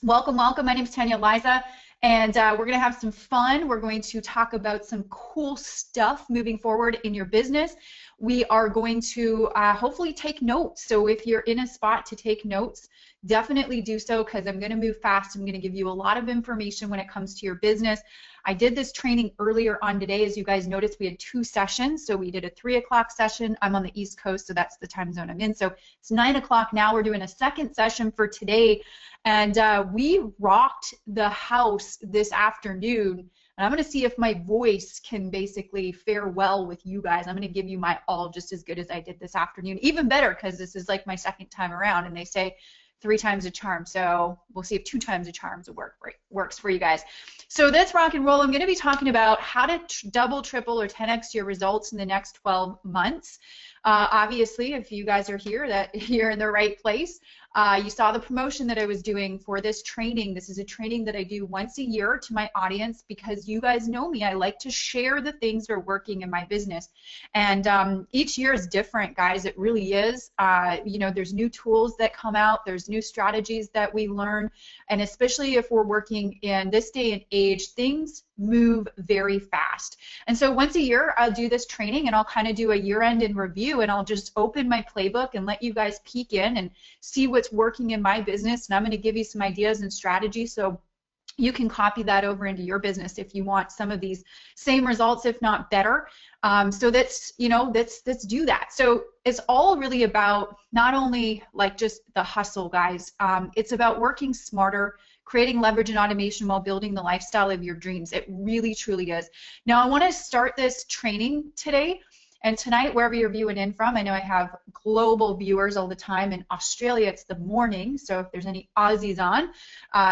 Welcome, welcome. My name is Tanya, Aliza, and we're going to have some fun. We're going to talk about some cool stuff moving forward in your business. We are going to hopefully take notes. So if you're in a spot to take notes, definitely do so, because I'm going to move fast. I'm going to give you a lot of information when it comes to your business. I did this training earlier on today. As you guys noticed, we had 2 sessions. So we did a 3 o'clock session. I'm on the East Coast, so that's the time zone I'm in. So it's 9 o'clock now. We're doing a second session for today. And we rocked the house this afternoon. And I'm going to see if my voice can basically fare well with you guys. I'm going to give you my all just as good as I did this afternoon. Even better, because this is like my second time around. And they say 3 times a charm. So we'll see if 2 times a charm works for you guys. So that's rock and roll. I'm going to be talking about how to double, triple, or 10x your results in the next 12 months. Obviously, if you guys are here, that you're in the right place. You saw the promotion that I was doing for this training. This is a training that I do once a year to my audience, because you guys know me. I like to share the things that are working in my business. And each year is different, guys. It really is. You know, there's new tools that come out. There's new strategies that we learn. And especially if we're working in this day and age, things move very fast. And so once a year, I'll do this training, and I'll kind of do a year-end in review, and I'll just open my playbook and let you guys peek in and see what's working in my business. And I'm going to give you some ideas and strategies so you can copy that over into your business if you want some of these same results, if not better. So let's do that. So it's all really about not only like just the hustle, guys. It's about working smarter, creating leverage and automation while building the lifestyle of your dreams. It really, truly is. Now, I want to start this training today and tonight, wherever you're viewing in from. I know I have global viewers all the time. In Australia, it's the morning, so if there's any Aussies on,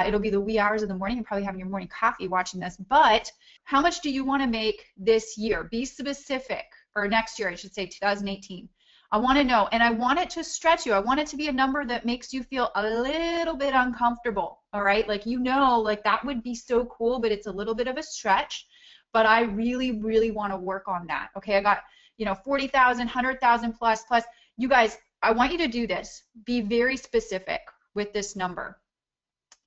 it'll be the wee hours of the morning. You're probably having your morning coffee watching this. But how much do you want to make this year? Be specific, or next year, I should say, 2018. I want to know, and I want it to stretch you. I want it to be a number that makes you feel a little bit uncomfortable, all right? Like, you know, like that would be so cool, but it's a little bit of a stretch. But I really, really want to work on that, okay? I got, you know, 40,000, 100,000 plus. You guys, I want you to do this. Be very specific with this number.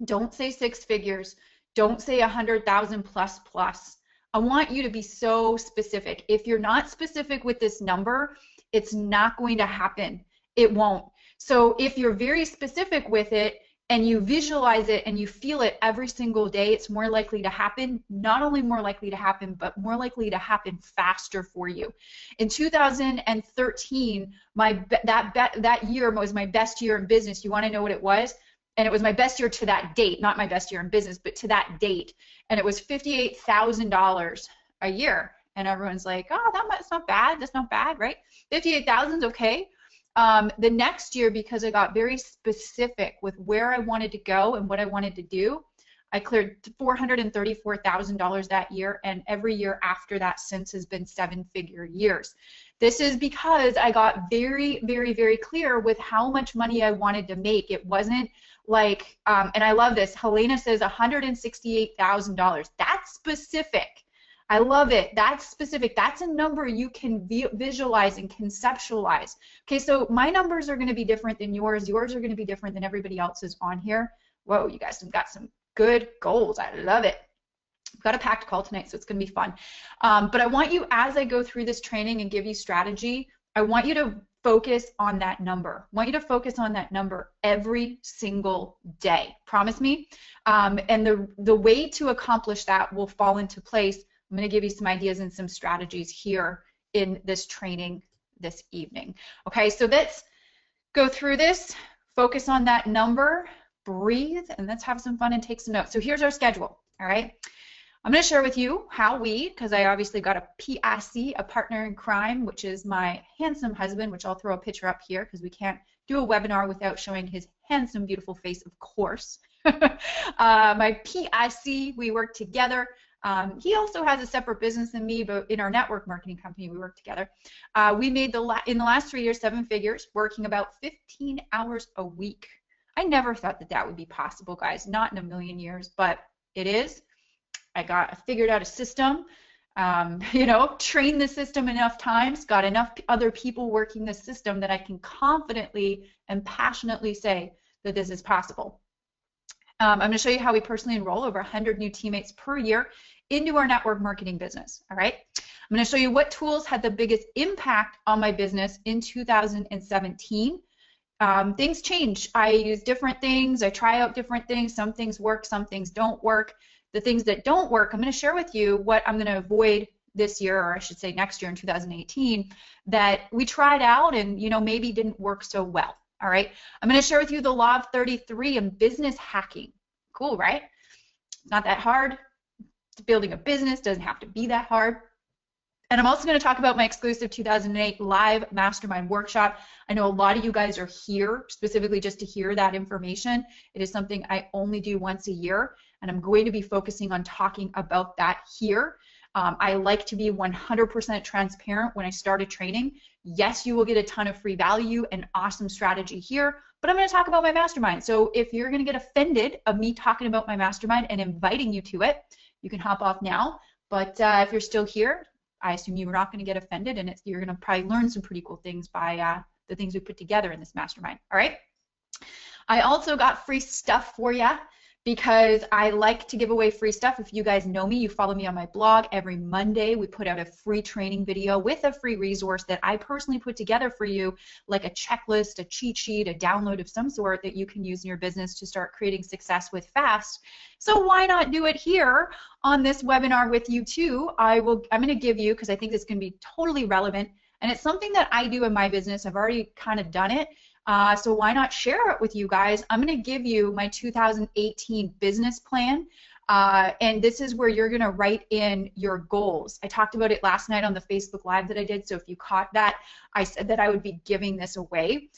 Don't say 6 figures. Don't say 100,000 plus. I want you to be so specific. If you're not specific with this number, it's not going to happen. It won't. So if you're very specific with it and you visualize it and you feel it every single day, it's more likely to happen. Not only more likely to happen, but more likely to happen faster for you. In 2013, that year was my best year in business. You want to know what it was? And it was my best year to that date, not my best year in business, but to that date. And it was $58,000 a year. And everyone's like, oh, that's not bad. That's not bad, right? 58,000 is okay. The next year, because I got very specific with where I wanted to go and what I wanted to do, I cleared $434,000 that year, and every year after that since has been 7-figure years. This is because I got very, very, very clear with how much money I wanted to make. It wasn't like, and I love this, Helena says $168,000. That's specific. I love it. That's specific. That's a number you can visualize and conceptualize. Okay, so my numbers are going to be different than yours. Yours are going to be different than everybody else's on here. Whoa, you guys have got some good goals. I love it. I've got a packed call tonight, so it's going to be fun. But I want you, as I go through this training and give you strategy, I want you to focus on that number. I want you to focus on that number every single day. Promise me? And the way to accomplish that will fall into place. I'm going to give you some ideas and some strategies here in this training this evening. Okay, so let's go through this, focus on that number, breathe, and let's have some fun and take some notes. So here's our schedule, all right? I'm going to share with you how because I obviously got a PIC, a partner in crime, which is my handsome husband, which I'll throw a picture up here because we can't do a webinar without showing his handsome, beautiful face, of course. My PIC, we work together. He also has a separate business than me, but in our network marketing company, we work together. We made in the last 3 years 7 figures, working about 15 hours a week. I never thought that would be possible, guys. Not in a million years, but it is. I figured out a system, trained the system enough times, got enough other people working the system that I can confidently and passionately say that this is possible. I'm going to show you how we personally enroll over 100 new teammates per year into our network marketing business. All right. I'm going to show you what tools had the biggest impact on my business in 2017. Things change. I use different things. I try out different things. Some things work, some things don't work. The things that don't work, I'm going to share with you what I'm going to avoid this year, or I should say next year in 2018, that we tried out and, you know, maybe didn't work so well. All right. I'm going to share with you the law of 33 and business hacking. Cool, right? It's not that hard. Building a business doesn't have to be that hard. And I'm also going to talk about my exclusive 2008 live mastermind workshop. I know a lot of you guys are here specifically just to hear that information. It is something I only do once a year, and I'm going to be focusing on talking about that here. I like to be 100% transparent when I started training. Yes, you will get a ton of free value and awesome strategy here, but I'm going to talk about my mastermind. So if you're going to get offended of me talking about my mastermind and inviting you to it, you can hop off now. But if you're still here, I assume you're not going to get offended, and you're going to probably learn some pretty cool things by the things we put together in this mastermind. All right. I also got free stuff for you because I like to give away free stuff. If you guys know me, you follow me on my blog. Every Monday, we put out a free training video with a free resource that I personally put together for you, like a checklist, a cheat sheet, a download of some sort that you can use in your business to start creating success with fast. So why not do it here on this webinar with you too? I'm going to give you, because I think this can be totally relevant, and it's something that I do in my business. I've already kind of done it. So why not share it with you guys? I'm going to give you my 2018 business plan, and this is where you're going to write in your goals. I talked about it last night on the Facebook Live that I did, so if you caught that, I said that I would be giving this away.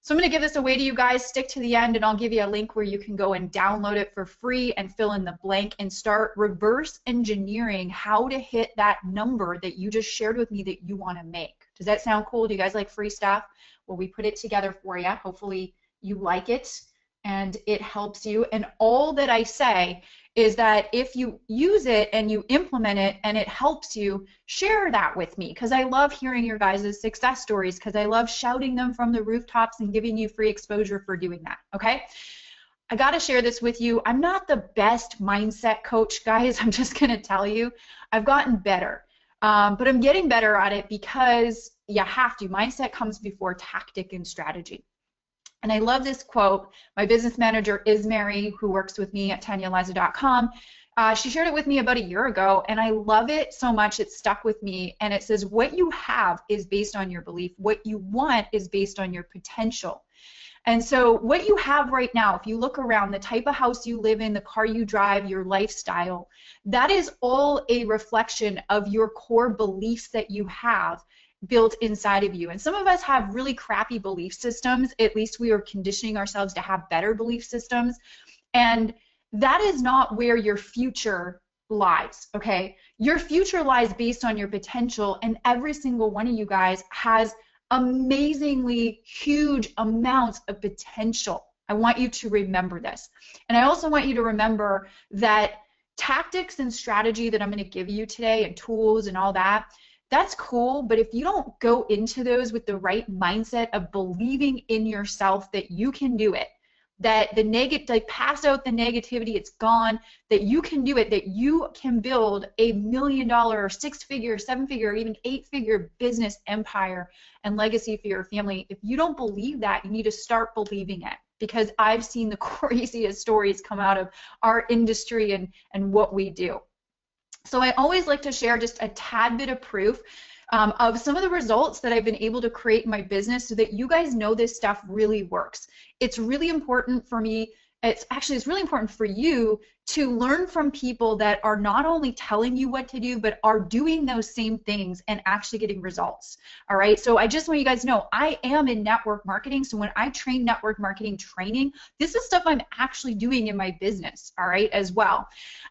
So I'm going to give this away to you guys. Stick to the end, and I'll give you a link where you can go and download it for free and fill in the blank and start reverse engineering how to hit that number that you just shared with me that you want to make. Does that sound cool? Do you guys like free stuff? Well, we put it together for you. Hopefully you like it and it helps you. And all that I say is that if you use it and you implement it and it helps you, share that with me, because I love hearing your guys' success stories, because I love shouting them from the rooftops and giving you free exposure for doing that, okay? I got to share this with you. I'm not the best mindset coach, guys. I'm just going to tell you. I've gotten better, but I'm getting better at it because you have to. Mindset comes before tactic and strategy. And I love this quote. My business manager, Ismary, who works with me at TanyaAliza.com, she shared it with me about a year ago, and I love it so much it stuck with me. And it says, what you have is based on your belief. What you want is based on your potential. And so what you have right now, if you look around, the type of house you live in, the car you drive, your lifestyle, that is all a reflection of your core beliefs that you have built inside of you. And some of us have really crappy belief systems. At least we are conditioning ourselves to have better belief systems. And that is not where your future lies, okay? Your future lies based on your potential, and every single one of you guys has amazingly huge amounts of potential. I want you to remember this. And I also want you to remember that tactics and strategy that I'm going to give you today, and tools and all that, that's cool, but if you don't go into those with the right mindset of believing in yourself that you can do it, that the like pass out the negativity, it's gone, that you can do it, that you can build a $1 million, 6-figure, 7-figure, even 8-figure business empire and legacy for your family, if you don't believe that, you need to start believing it, because I've seen the craziest stories come out of our industry and what we do. So I always like to share just a tad bit of proof of some of the results that I've been able to create in my business so that you guys know this stuff really works. It's really important for me. It's really important for you to learn from people that are not only telling you what to do, but are doing those same things and actually getting results. All right. So I just want you guys to know I am in network marketing. So when I train network marketing training, this is stuff I'm actually doing in my business. All right, as well.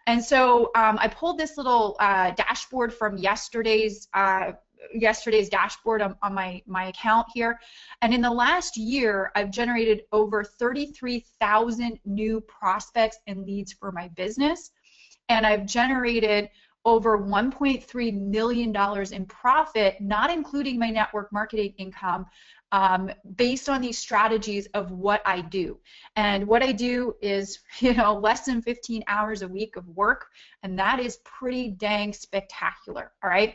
And so I pulled this little dashboard from yesterday's dashboard on my account here, and in the last year I've generated over 33,000 new prospects and leads for my business, and I've generated over $1.3 million in profit, not including my network marketing income, based on these strategies of what I do. And what I do is, less than 15 hours a week of work, and that is pretty dang spectacular, all right?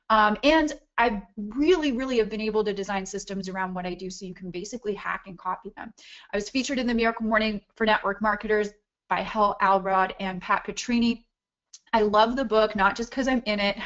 And I really have been able to design systems around what I do so you can basically hack and copy them. I was featured in the Miracle Morning for Network Marketers by Hal Alrod and Pat Petrini. I love the book, not just because I'm in it,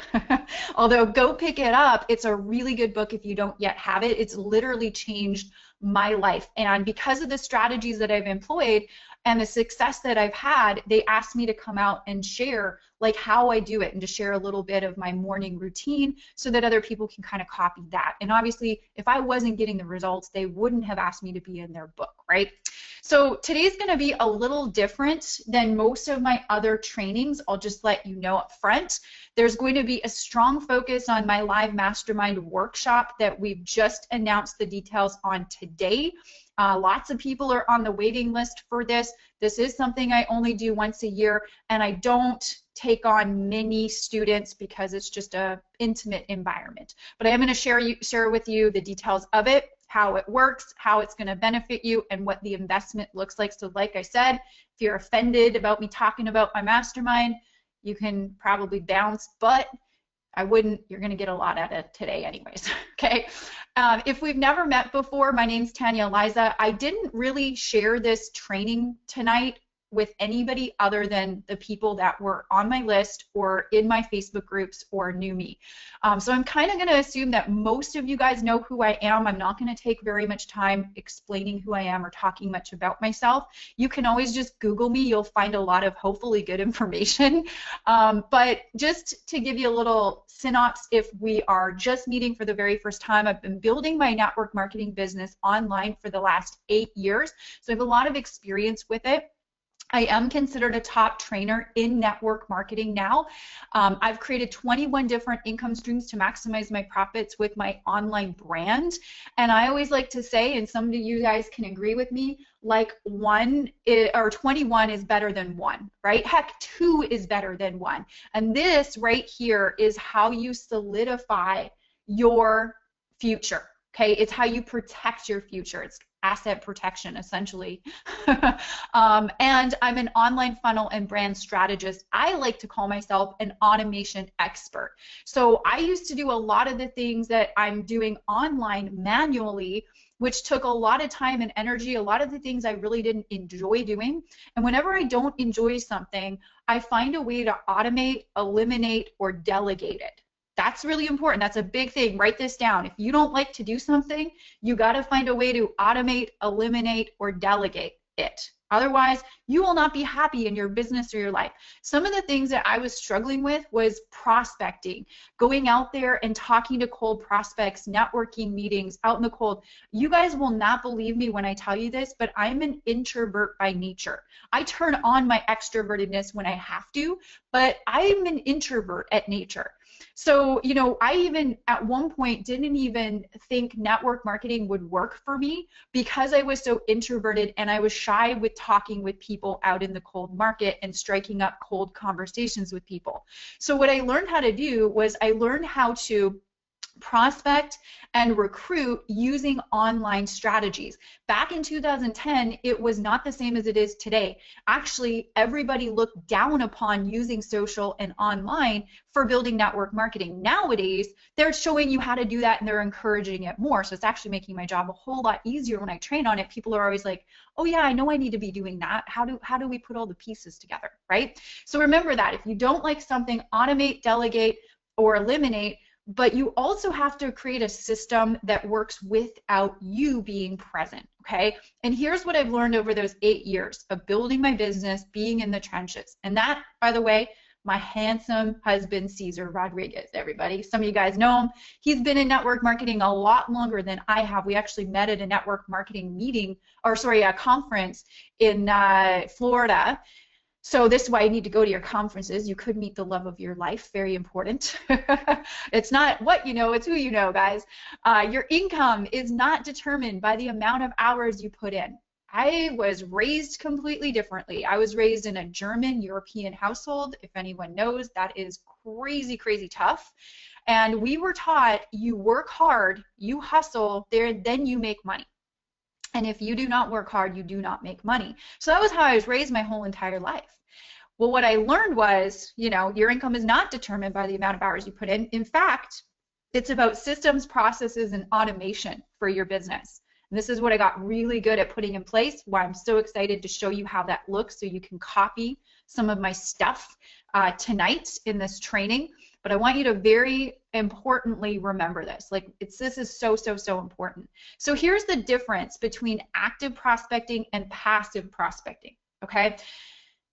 although go pick it up. It's a really good book if you don't yet have it. It's literally changed my life. And because of the strategies that I've employed and the success that I've had, they asked me to come out and share like how I do it and to share a little bit of my morning routine so that other people can kind of copy that. And obviously, if I wasn't getting the results, they wouldn't have asked me to be in their book, right? So today's going to be a little different than most of my other trainings. I'll just let you know up front. There's going to be a strong focus on my live mastermind workshop that we've just announced the details on today. Lots of people are on the waiting list for this. This is something I only do once a year, and I don't take on many students because it's just an intimate environment. But I am going to share with you the details of it, how it works, how it's going to benefit you, and what the investment looks like. So like I said, if you're offended about me talking about my mastermind, you can probably bounce, but I wouldn't. You're going to get a lot out of it today anyways, okay? If we've never met before, my name's Tanya Aliza. I didn't really share this training tonight with anybody other than the people that were on my list or in my Facebook groups or knew me. So I'm kind of going to assume that most of you guys know who I am. I'm not going to take very much time explaining who I am or talking much about myself. You can always just Google me. You'll find a lot of hopefully good information. But just to give you a little synopsis, if we are just meeting for the very first time, I've been building my network marketing business online for the last 8 years. So I have a lot of experience with it. I am considered a top trainer in network marketing now. I've created 21 different income streams to maximize my profits with my online brand. And I always like to say, and some of you guys can agree with me, like 21 is better than 1, right? Heck, 2 is better than 1. And this right here is how you solidify your future. Okay, it's how you protect your future. It's asset protection, essentially. And I'm an online funnel and brand strategist. I like to call myself an automation expert. So I used to do a lot of the things that I'm doing online manually, which took a lot of time and energy, a lot of the things I really didn't enjoy doing. And whenever I don't enjoy something, I find a way to automate, eliminate, or delegate it. That's really important. That's a big thing. Write this down. If you don't like to do something, you got to find a way to automate, eliminate, or delegate it. Otherwise, you will not be happy in your business or your life. Some of the things that I was struggling with was prospecting, going out there and talking to cold prospects, networking meetings, out in the cold. You guys will not believe me when I tell you this, but I'm an introvert by nature. I turn on my extrovertedness when I have to, but I'm an introvert at nature. So, I even at one point didn't even think network marketing would work for me because I was so introverted and I was shy with talking with people out in the cold market and striking up cold conversations with people. So what I learned how to do was I learned how to prospect and recruit using online strategies. Back in 2010, it was not the same as it is today. Actually, everybody looked down upon using social and online for building network marketing. Nowadays, they're showing you how to do that and they're encouraging it more. So it's actually making my job a whole lot easier when I train on it. People are always like, oh yeah, I know I need to be doing that. How do we put all the pieces together, right? So remember that if you don't like something, automate, delegate, or eliminate. But you also have to create a system that works without you being present, okay? And here's what I've learned over those 8 years of building my business, being in the trenches. And that, by the way, my handsome husband, Cesar Rodriguez, everybody. Some of you guys know him. He's been in network marketing a lot longer than I have. We actually met at a network marketing meeting, a conference in Florida. So this is why you need to go to your conferences. You could meet the love of your life. Very important. It's not what you know, it's who you know, guys. Your income is not determined by the amount of hours you put in. I was raised completely differently. I was raised in a German European household. If anyone knows, that is crazy, crazy tough. And we were taught you work hard, you hustle, there, then you make money. And if you do not work hard, you do not make money. So that was how I was raised my whole entire life. Well, what I learned was, your income is not determined by the amount of hours you put in. In fact, it's about systems, processes, and automation for your business. And this is what I got really good at putting in place, why I'm so excited to show you how that looks so you can copy some of my stuff tonight in this training. But I want you to very importantly remember this. This is so, so, so important. So here's the difference between active prospecting and passive prospecting, okay?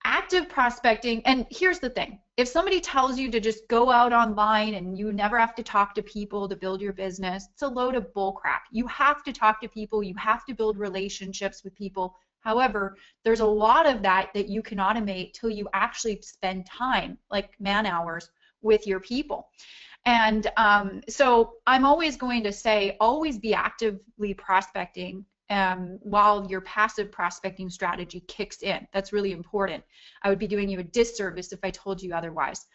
Active prospecting, and here's the thing. If somebody tells you to just go out online and you never have to talk to people to build your business, it's a load of bull crap. You have to talk to people. You have to build relationships with people. However, there's a lot of that you can automate till you actually spend time, like man hours, with your people. And so I'm always going to say, always be actively prospecting while your passive prospecting strategy kicks in. That's really important. I would be doing you a disservice if I told you otherwise.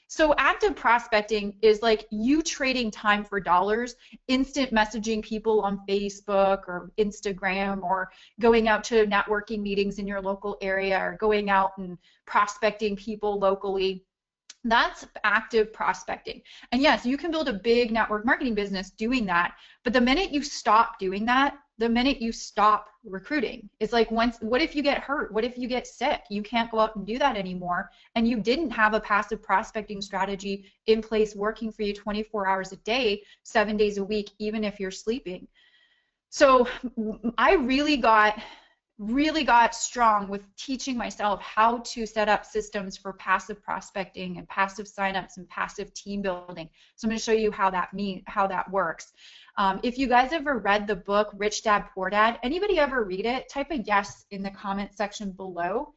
So active prospecting is like you trading time for dollars, instant messaging people on Facebook or Instagram, or going out to networking meetings in your local area, or going out and prospecting people locally. That's active prospecting. And yes, you can build a big network marketing business doing that, but the minute you stop doing that, the minute you stop recruiting, it's like, what if you get hurt? What if you get sick? You can't go out and do that anymore, and you didn't have a passive prospecting strategy in place working for you 24 hours a day, 7 days a week, even if you're sleeping. So I really got strong with teaching myself how to set up systems for passive prospecting and passive signups and passive team building. So I'm going to show you how that works. If you guys ever read the book Rich Dad Poor Dad, anybody ever read it? Type a yes in the comment section below.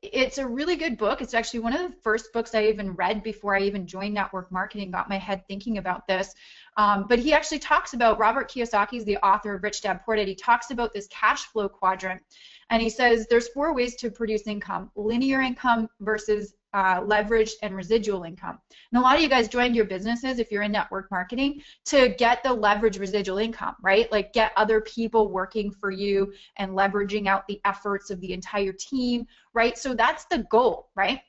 It's a really good book. It's actually one of the first books I even read before I even joined network marketing, got my head thinking about this. But he actually talks about, Robert Kiyosaki is the author of Rich Dad Poor Dad. He talks about this cash flow quadrant, and he says there's 4 ways to produce income: linear income versus leveraged and residual income. And a lot of you guys joined your businesses, if you're in network marketing, to get the leverage residual income, right? Like get other people working for you and leveraging out the efforts of the entire team, right? So that's the goal, right?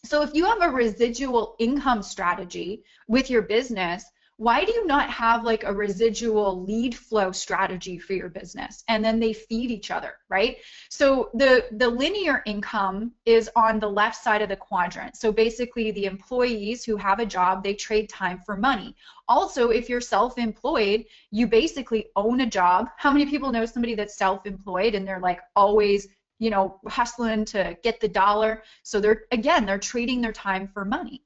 So if you have a residual income strategy with your business, why do you not have like a residual lead flow strategy for your business? And then they feed each other, right? So the linear income is on the left side of the quadrant. So basically the employees who have a job, they trade time for money. Also, if you're self-employed, you basically own a job. How many people know somebody that's self-employed and they're like always, hustling to get the dollar? So they're trading their time for money.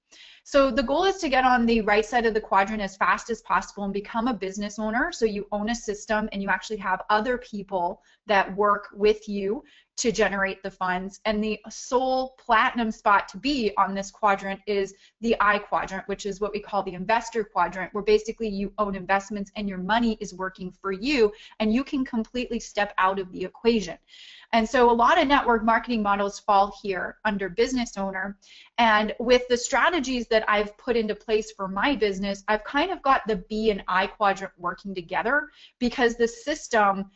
So the goal is to get on the right side of the quadrant as fast as possible and become a business owner. So you own a system and you actually have other people that work with you to generate the funds. And the sole platinum spot to be on this quadrant is the I quadrant, which is what we call the investor quadrant, where basically you own investments and your money is working for you and you can completely step out of the equation. And so a lot of network marketing models fall here under business owner. And with the strategies that I've put into place for my business, I've kind of got the B and I quadrant working together, because the system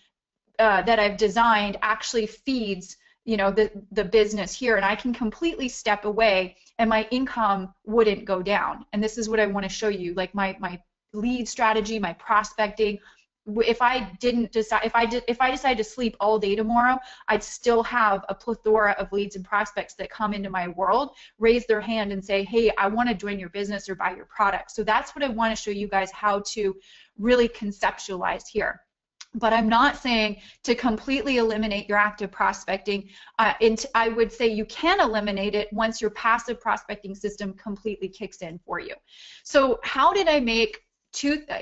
that I've designed actually feeds the business here, and I can completely step away and my income wouldn't go down. And this is what I want to show you, like my lead strategy, my prospecting. If I decided to sleep all day tomorrow, I'd still have a plethora of leads and prospects that come into my world, raise their hand and say, hey, I want to join your business or buy your product. So that's what I want to show you guys how to really conceptualize here. But I'm not saying to completely eliminate your active prospecting. I would say you can eliminate it once your passive prospecting system completely kicks in for you. So how did I make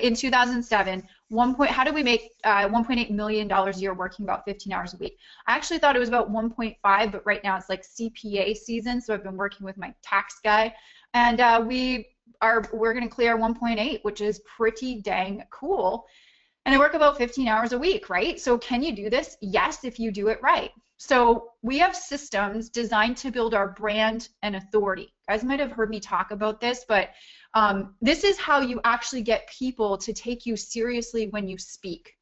in 2007, how did we make $1.8 million a year working about 15 hours a week? I actually thought it was about 1.5, but right now it's like CPA season, so I've been working with my tax guy, and we're going to clear 1.8, which is pretty dang cool. And I work about 15 hours a week, right? So can you do this? Yes, if you do it right. So we have systems designed to build our brand and authority. You guys might have heard me talk about this, but this is how you actually get people to take you seriously when you speak.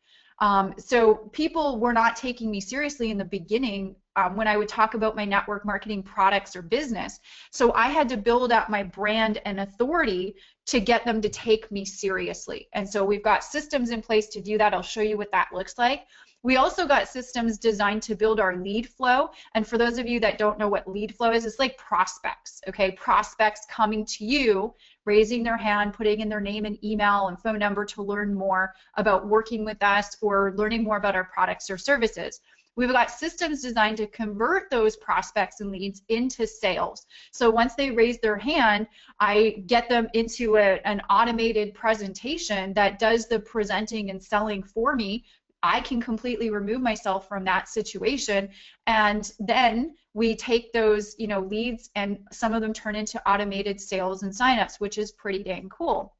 So people were not taking me seriously in the beginning when I would talk about my network marketing products or business. So I had to build up my brand and authority to get them to take me seriously. And so we've got systems in place to do that. I'll show you what that looks like. We also got systems designed to build our lead flow. And for those of you that don't know what lead flow is, it's like prospects, okay? Prospects coming to you, raising their hand, putting in their name and email and phone number to learn more about working with us or learning more about our products or services. We've got systems designed to convert those prospects and leads into sales. So once they raise their hand, I get them into an automated presentation that does the presenting and selling for me. I can completely remove myself from that situation, and then we take those, leads, and some of them turn into automated sales and signups, which is pretty dang cool.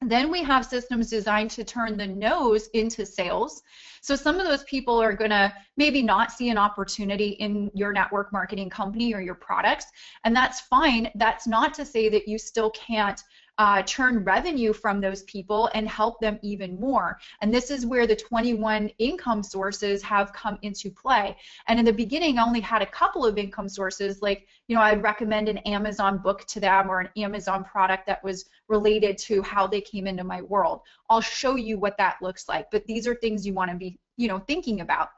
Then we have systems designed to turn the no's into sales. So some of those people are going to maybe not see an opportunity in your network marketing company or your products, and that's fine. That's not to say that you still can't churn revenue from those people and help them even more. And this is where the 21 income sources have come into play. And in the beginning, I only had a couple of income sources, like, I'd recommend an Amazon book to them or an Amazon product that was related to how they came into my world. I'll show you what that looks like, but these are things you want to be, thinking about.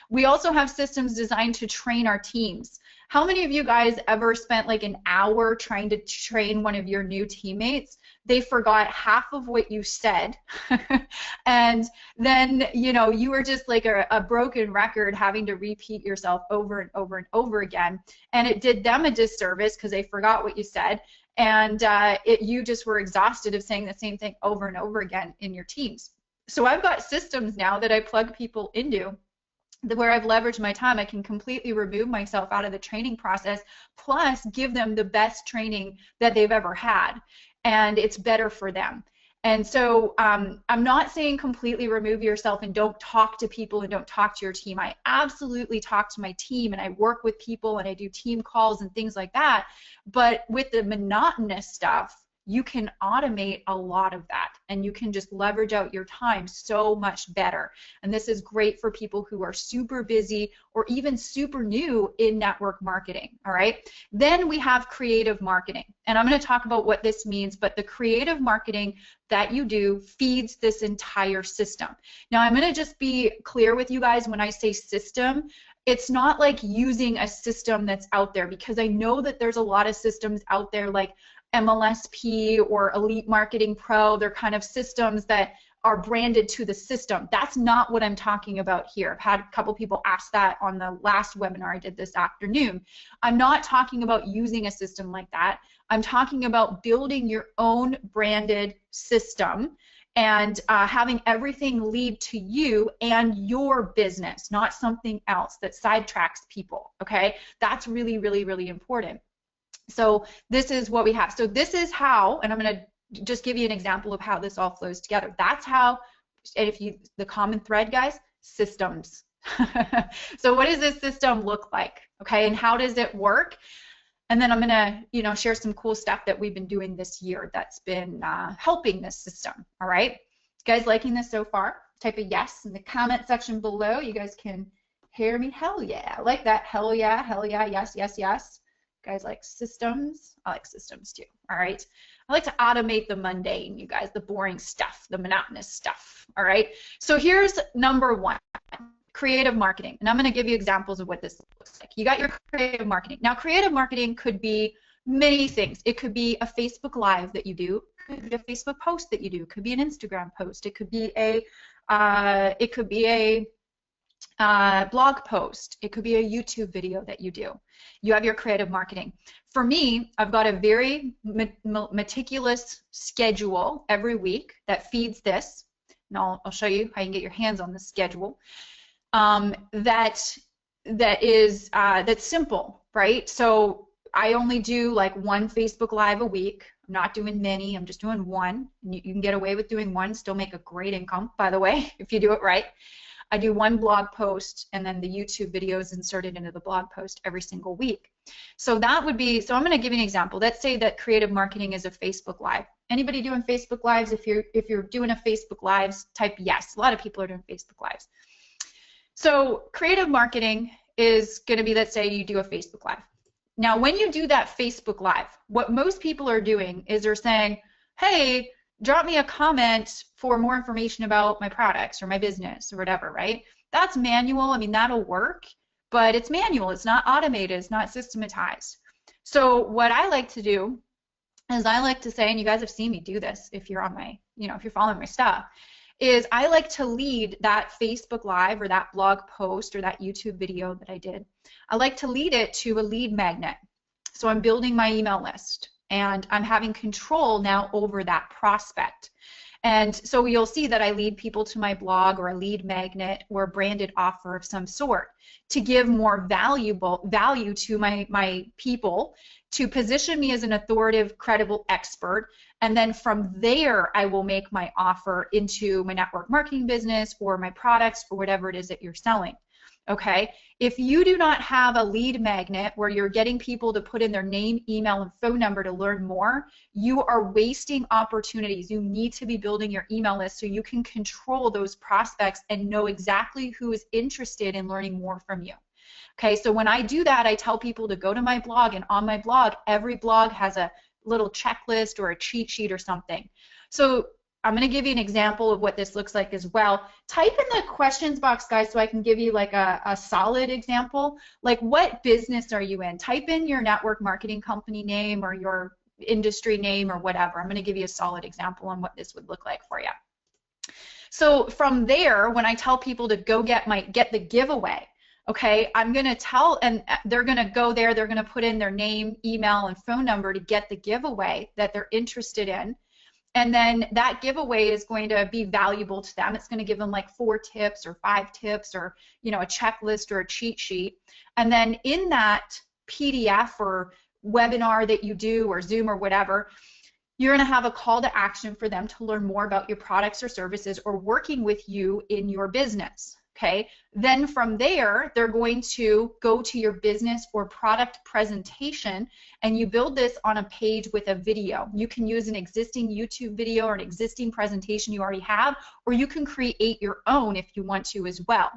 We also have systems designed to train our teams. How many of you guys ever spent like an hour trying to train one of your new teammates? They forgot half of what you said, and then you were just like a broken record having to repeat yourself over and over and over again, and it did them a disservice because they forgot what you said, and you just were exhausted of saying the same thing over and over again in your teams. So I've got systems now that I plug people into where I've leveraged my time. I can completely remove myself out of the training process, plus give them the best training that they've ever had, and it's better for them. And so I'm not saying completely remove yourself and don't talk to people and don't talk to your team. I absolutely talk to my team, and I work with people, and I do team calls and things like that. But with the monotonous stuff, you can automate a lot of that, and you can just leverage out your time so much better. And this is great for people who are super busy or even super new in network marketing, all right? Then we have creative marketing, and I'm going to talk about what this means, but the creative marketing that you do feeds this entire system. Now, I'm going to just be clear with you guys when I say system. It's not like using a system that's out there, because I know that there's a lot of systems out there like MLSP or Elite Marketing Pro. They're kind of systems that are branded to the system. That's not what I'm talking about here. I've had a couple people ask that on the last webinar I did this afternoon. I'm not talking about using a system like that. I'm talking about building your own branded system and having everything lead to you and your business, not something else that sidetracks people, okay? That's really, really, really important. So this is what we have. So this is how, and I'm going to just give you an example of how this all flows together. That's how, and the common thread, guys, systems. So what does this system look like, okay, and how does it work? And then I'm going to, share some cool stuff that we've been doing this year that's been helping this system, all right? You guys liking this so far? Type a yes in the comment section below. You guys can hear me. Hell yeah. I like that. Hell yeah, yes, yes, yes. Guys like systems? I like systems too, all right? I like to automate the mundane, you guys, the boring stuff, the monotonous stuff, all right? So here's number one, creative marketing. And I'm going to give you examples of what this looks like. You got your creative marketing. Now, creative marketing could be many things. It could be a Facebook Live that you do. It could be a Facebook post that you do. It could be an Instagram post. It could be a blog post. It could be a YouTube video that you do. You have your creative marketing. For me, I've got a very meticulous schedule every week that feeds this. And I'll show you how you can get your hands on the schedule. That's simple, right? So I only do like one Facebook Live a week. I'm not doing many. I'm just doing one. And you can get away with doing one, still make a great income, by the way, if you do it right. I do one blog post, and then the YouTube video is inserted into the blog post every single week. So that would be, so I'm going to give you an example. Let's say that creative marketing is a Facebook Live. Anybody doing Facebook Lives? If you're doing a Facebook Lives, type yes. A lot of people are doing Facebook Lives. So creative marketing is going to be, let's say you do a Facebook Live. Now, when you do that Facebook Live, what most people are doing is they're saying, hey, drop me a comment for more information about my products or my business or whatever, right? That's manual. I mean, that'll work, but it's manual. It's not automated. It's not systematized. So what I like to do is I like to say, and you guys have seen me do this if you're on my, if you're following my stuff, is I like to lead that Facebook Live or that blog post or that YouTube video that I did. I like to lead it to a lead magnet. So I'm building my email list, and I'm having control now over that prospect. And so you'll see that I lead people to my blog or a lead magnet or a branded offer of some sort to give more value to my people, to position me as an authoritative, credible expert. And then from there, I will make my offer into my network marketing business or my products or whatever it is that you're selling. Okay, if you do not have a lead magnet where you're getting people to put in their name, email, and phone number to learn more, you are wasting opportunities. You need to be building your email list so you can control those prospects and know exactly who is interested in learning more from you. Okay, so when I do that, I tell people to go to my blog, and on my blog, every blog has a little checklist or a cheat sheet or something. So I'm going to give you an example of what this looks like as well. Type in the questions box, guys, so I can give you like a solid example. Like, what business are you in? Type in your network marketing company name or your industry name or whatever. I'm going to give you a solid example on what this would look like for you. So from there, when I tell people to go get the giveaway, okay, I'm going to tell, and they're going to go there, they're going to put in their name, email, and phone number to get the giveaway that they're interested in. And then that giveaway is going to be valuable to them. It's going to give them like 4 tips or 5 tips or, a checklist or a cheat sheet. And then in that PDF or webinar that you do or Zoom or whatever, you're going to have a call to action for them to learn more about your products or services or working with you in your business. Okay, then from there, they're going to go to your business or product presentation, and you build this on a page with a video. You can use an existing YouTube video or an existing presentation you already have, or you can create your own if you want to as well.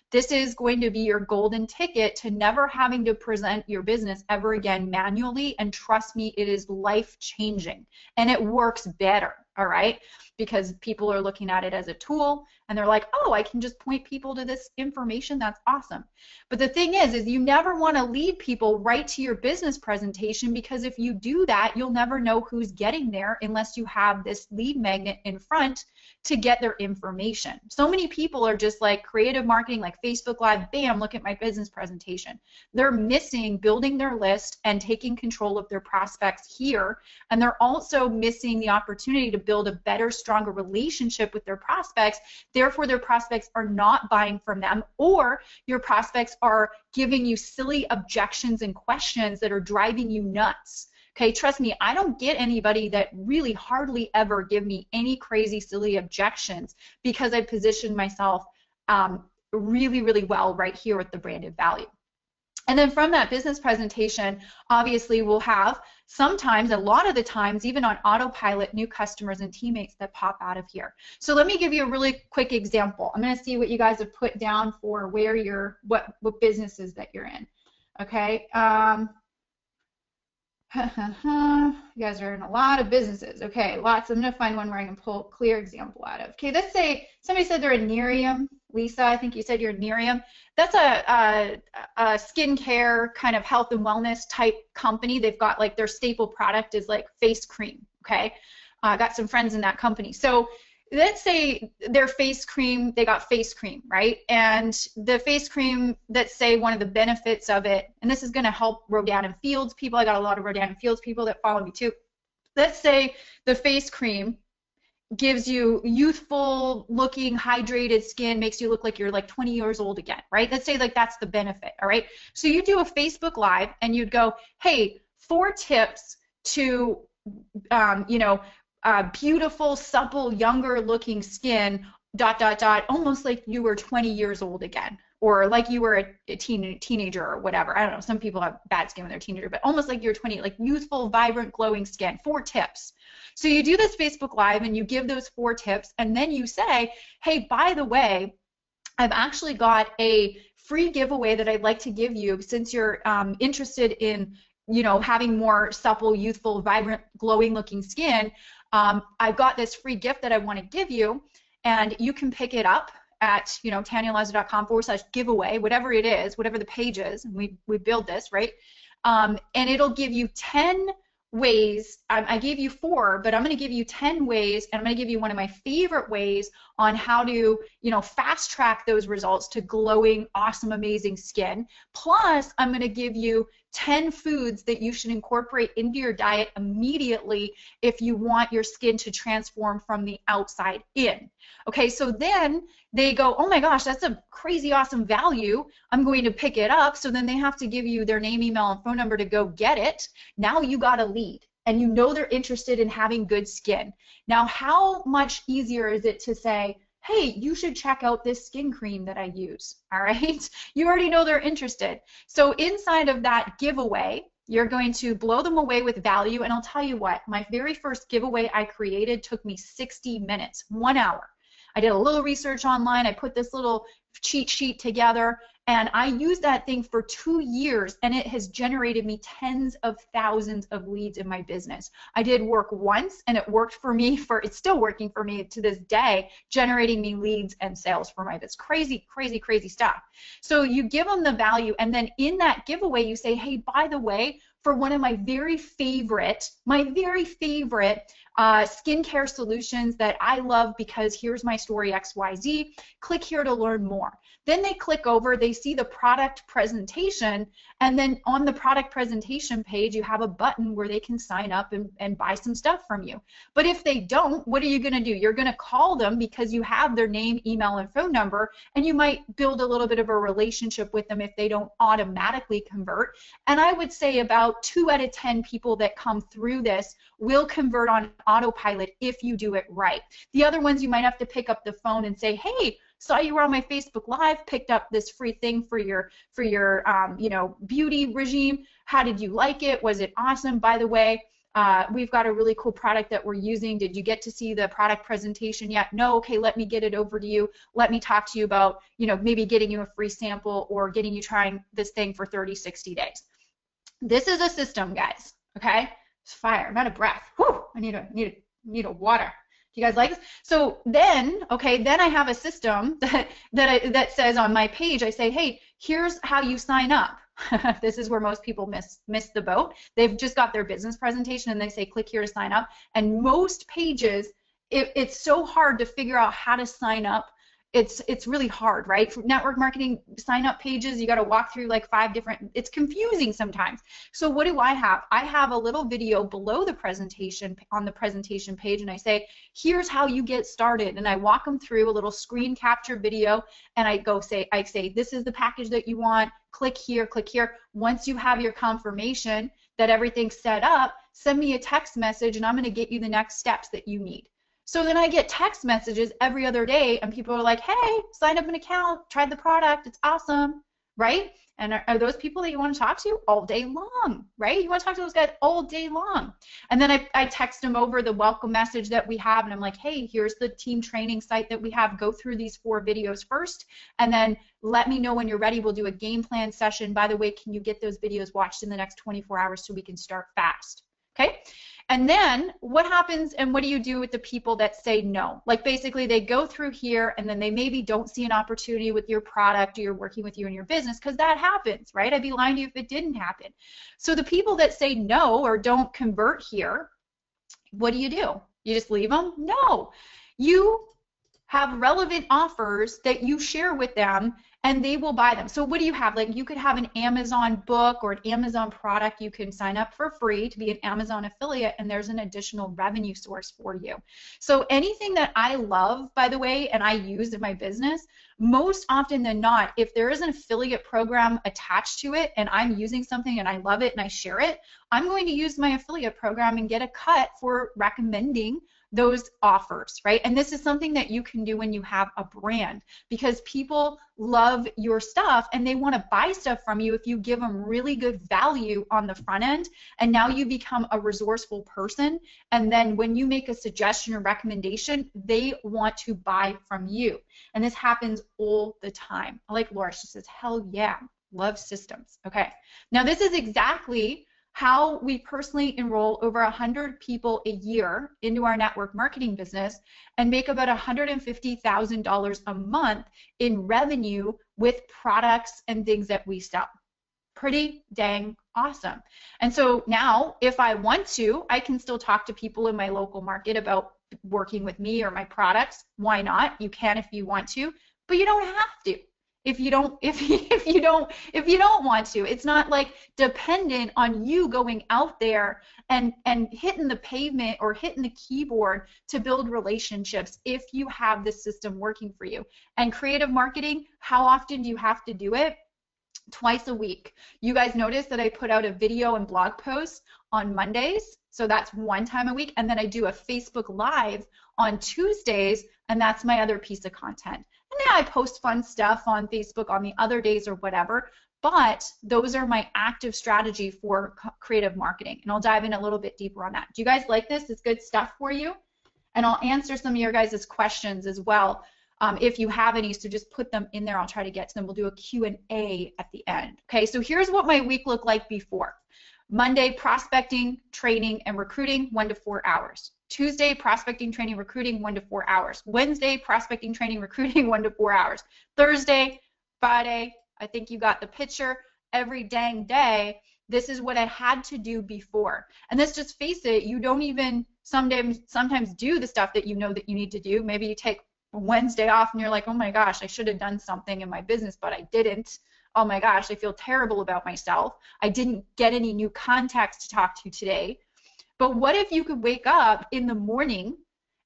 This is going to be your golden ticket to never having to present your business ever again manually, and trust me, it is life-changing, and it works better. All right, because people are looking at it as a tool and they're like, oh, I can just point people to this information. That's awesome. But the thing is you never want to lead people right to your business presentation, because if you do that, you'll never know who's getting there unless you have this lead magnet in front to get their information. So many people are just like creative marketing, like Facebook Live, bam, look at my business presentation. They're missing building their list and taking control of their prospects here, and they're also missing the opportunity to build a better, stronger relationship with their prospects. Therefore, their prospects are not buying from them, or your prospects are giving you silly objections and questions that are driving you nuts. Okay, trust me, I don't get anybody that really hardly ever give me any crazy, silly objections, because I position myself really, really well right here with the branded value. And then from that business presentation, obviously we'll have sometimes, a lot of the times, even on autopilot, new customers and teammates that pop out of here. So let me give you a really quick example. I'm going to see what you guys have put down for where you're, what businesses that you're in. Okay. You guys are in a lot of businesses. Okay, lots. I'm going to find one where I can pull a clear example out of. Okay, let's say somebody said they're in Nerium. Lisa, I think you said you're in Nerium. That's a skincare kind of health and wellness type company. They've got like their staple product is like face cream. Okay, I got some friends in that company. So let's say their face cream, they got face cream, right? And the face cream, let's say one of the benefits of it, and this is going to help Rodan and Fields people. I got a lot of Rodan and Fields people that follow me too. Let's say the face cream gives you youthful looking, hydrated skin, makes you look like you're like 20 years old again, right? Let's say like that's the benefit, all right? So you do a Facebook Live and you'd go, hey, 4 tips to you know, beautiful, supple, younger looking skin, almost like you were 20 years old again, or like you were a teenager or whatever. I don't know. Some people have bad skin when they're teenager, but almost like you're 20, like youthful, vibrant, glowing skin. 4 tips. So you do this Facebook Live and you give those 4 tips, and then you say, hey, by the way, I've actually got a free giveaway that I'd like to give you since you're interested in, you know, having more supple, youthful, vibrant, glowing looking skin. I've got this free gift that I want to give you, and you can pick it up at, you know, TanyaAliza.com/giveaway, whatever it is, whatever the page is, and we build this, right? And it'll give you 10 ways. I gave you 4, but I'm going to give you 10 ways, and I'm going to give you one of my favorite ways on how to, you know, fast track those results to glowing, awesome, amazing skin. Plus, I'm going to give you 10 foods that you should incorporate into your diet immediately if you want your skin to transform from the outside in. Okay, so then they go, oh my gosh, that's a crazy awesome value. I'm going to pick it up. So then they have to give you their name, email, and phone number to go get it. Now you got a lead, and you know they're interested in having good skin. Now, how much easier is it to say, hey, you should check out this skin cream that I use, all right? You already know they're interested. So inside of that giveaway, you're going to blow them away with value, and I'll tell you what, my very first giveaway I created took me 60 minutes, 1 hour. I did a little research online, I put this little cheat sheet together, and I used that thing for 2 years, and it has generated me tens of thousands of leads in my business. I did work once, and it worked for me it's still working for me to this day, generating me leads and sales for my business. Crazy, crazy, crazy stuff. So you give them the value, and then in that giveaway, you say, hey, by the way, for one of my very favorite skincare solutions that I love because here's my story XYZ, click here to learn more. Then they click over, they see the product presentation, and then on the product presentation page you have a button where they can sign up and buy some stuff from you. But if they don't, what are you going to do? You're going to call them because you have their name, email, and phone number, and you might build a little bit of a relationship with them if they don't automatically convert. And I would say about 2 out of 10 people that come through this will convert on autopilot if you do it right. The other ones you might have to pick up the phone and say, hey, saw you were on my Facebook Live, picked up this free thing for your you know, beauty regime. How did you like it? Was it awesome? By the way, we've got a really cool product that we're using. Did you get to see the product presentation yet? No? Okay, let me get it over to you. Let me talk to you about, you know, maybe getting you a free sample or getting you trying this thing for 30, 60 days. This is a system, guys, okay? It's fire. I'm out of breath. Whew, I need a water. Do you guys like this? So then, okay, then I have a system that says on my page, I say, hey, here's how you sign up. This is where most people miss the boat. They've just got their business presentation and they say, click here to sign up. And most pages, it's so hard to figure out how to sign up. It's really hard, right? For network marketing sign up pages, you got to walk through like 5 different, it's confusing sometimes. So what do I have? I have a little video below the presentation on the presentation page, and I say, here's how you get started. And I walk them through a little screen capture video, and I say, this is the package that you want, click here, click here. Once you have your confirmation that everything's set up, send me a text message and I'm going to get you the next steps that you need. So then I get text messages every other day, and people are like, hey, signed up an account, tried the product, it's awesome, right? And are those people that you want to talk to all day long, right? You want to talk to those guys all day long. And then I text them over the welcome message that we have, and I'm like, hey, here's the team training site that we have. Go through these 4 videos first, and then let me know when you're ready. We'll do a game plan session. By the way, can you get those videos watched in the next 24 hours so we can start fast? Okay? And then what happens and what do you do with the people that say no? Like basically they go through here and then they maybe don't see an opportunity with your product or you're working with you in your business, because that happens, right? I'd be lying to you if it didn't happen. So the people that say no or don't convert here, what do? You just leave them? No. You have relevant offers that you share with them, and they will buy them. So what do you have? Like you could have an Amazon book or an Amazon product. You can sign up for free to be an Amazon affiliate, and there's an additional revenue source for you. So anything that I love, by the way, and I use in my business, most often than not, if there is an affiliate program attached to it and I'm using something and I love it and I share it, I'm going to use my affiliate program and get a cut for recommending those offers, right? And this is something that you can do when you have a brand, because people love your stuff and they want to buy stuff from you if you give them really good value on the front end. And now you become a resourceful person, and then when you make a suggestion or recommendation, they want to buy from you. And this happens all the time. I like Laura, she says, hell yeah, love systems. Okay, now this is exactly how we personally enroll over 100 people a year into our network marketing business and make about $150,000 a month in revenue with products and things that we sell. Pretty dang awesome. And so now, if I want to, I can still talk to people in my local market about working with me or my products. Why not? You can if you want to, but you don't have to. If you don't want to. It's not like dependent on you going out there and hitting the pavement or hitting the keyboard to build relationships if you have this system working for you. And creative marketing, how often do you have to do it? Twice a week. You guys notice that I put out a video and blog post on Mondays, so that's one time a week, and then I do a Facebook Live on Tuesdays, and that's my other piece of content. And then I post fun stuff on Facebook on the other days or whatever, but those are my active strategy for creative marketing, and I'll dive in a little bit deeper on that. Do you guys like this? It's good stuff for you? And I'll answer some of your guys' questions as well. If you have any, so just put them in there. I'll try to get to them. We'll do a Q&A at the end. Okay, so here's what my week looked like before. Monday, prospecting, training, and recruiting, 1 to 4 hours. Tuesday, prospecting, training, recruiting, 1 to 4 hours. Wednesday, prospecting, training, recruiting, 1 to 4 hours. Thursday, Friday, I think you got the picture. Every dang day, this is what I had to do before. And let's just face it, you don't even sometimes do the stuff that you know that you need to do. Maybe you take Wednesday off and you're like, oh my gosh, I should have done something in my business, but I didn't. Oh my gosh, I feel terrible about myself. I didn't get any new contacts to talk to today. But what if you could wake up in the morning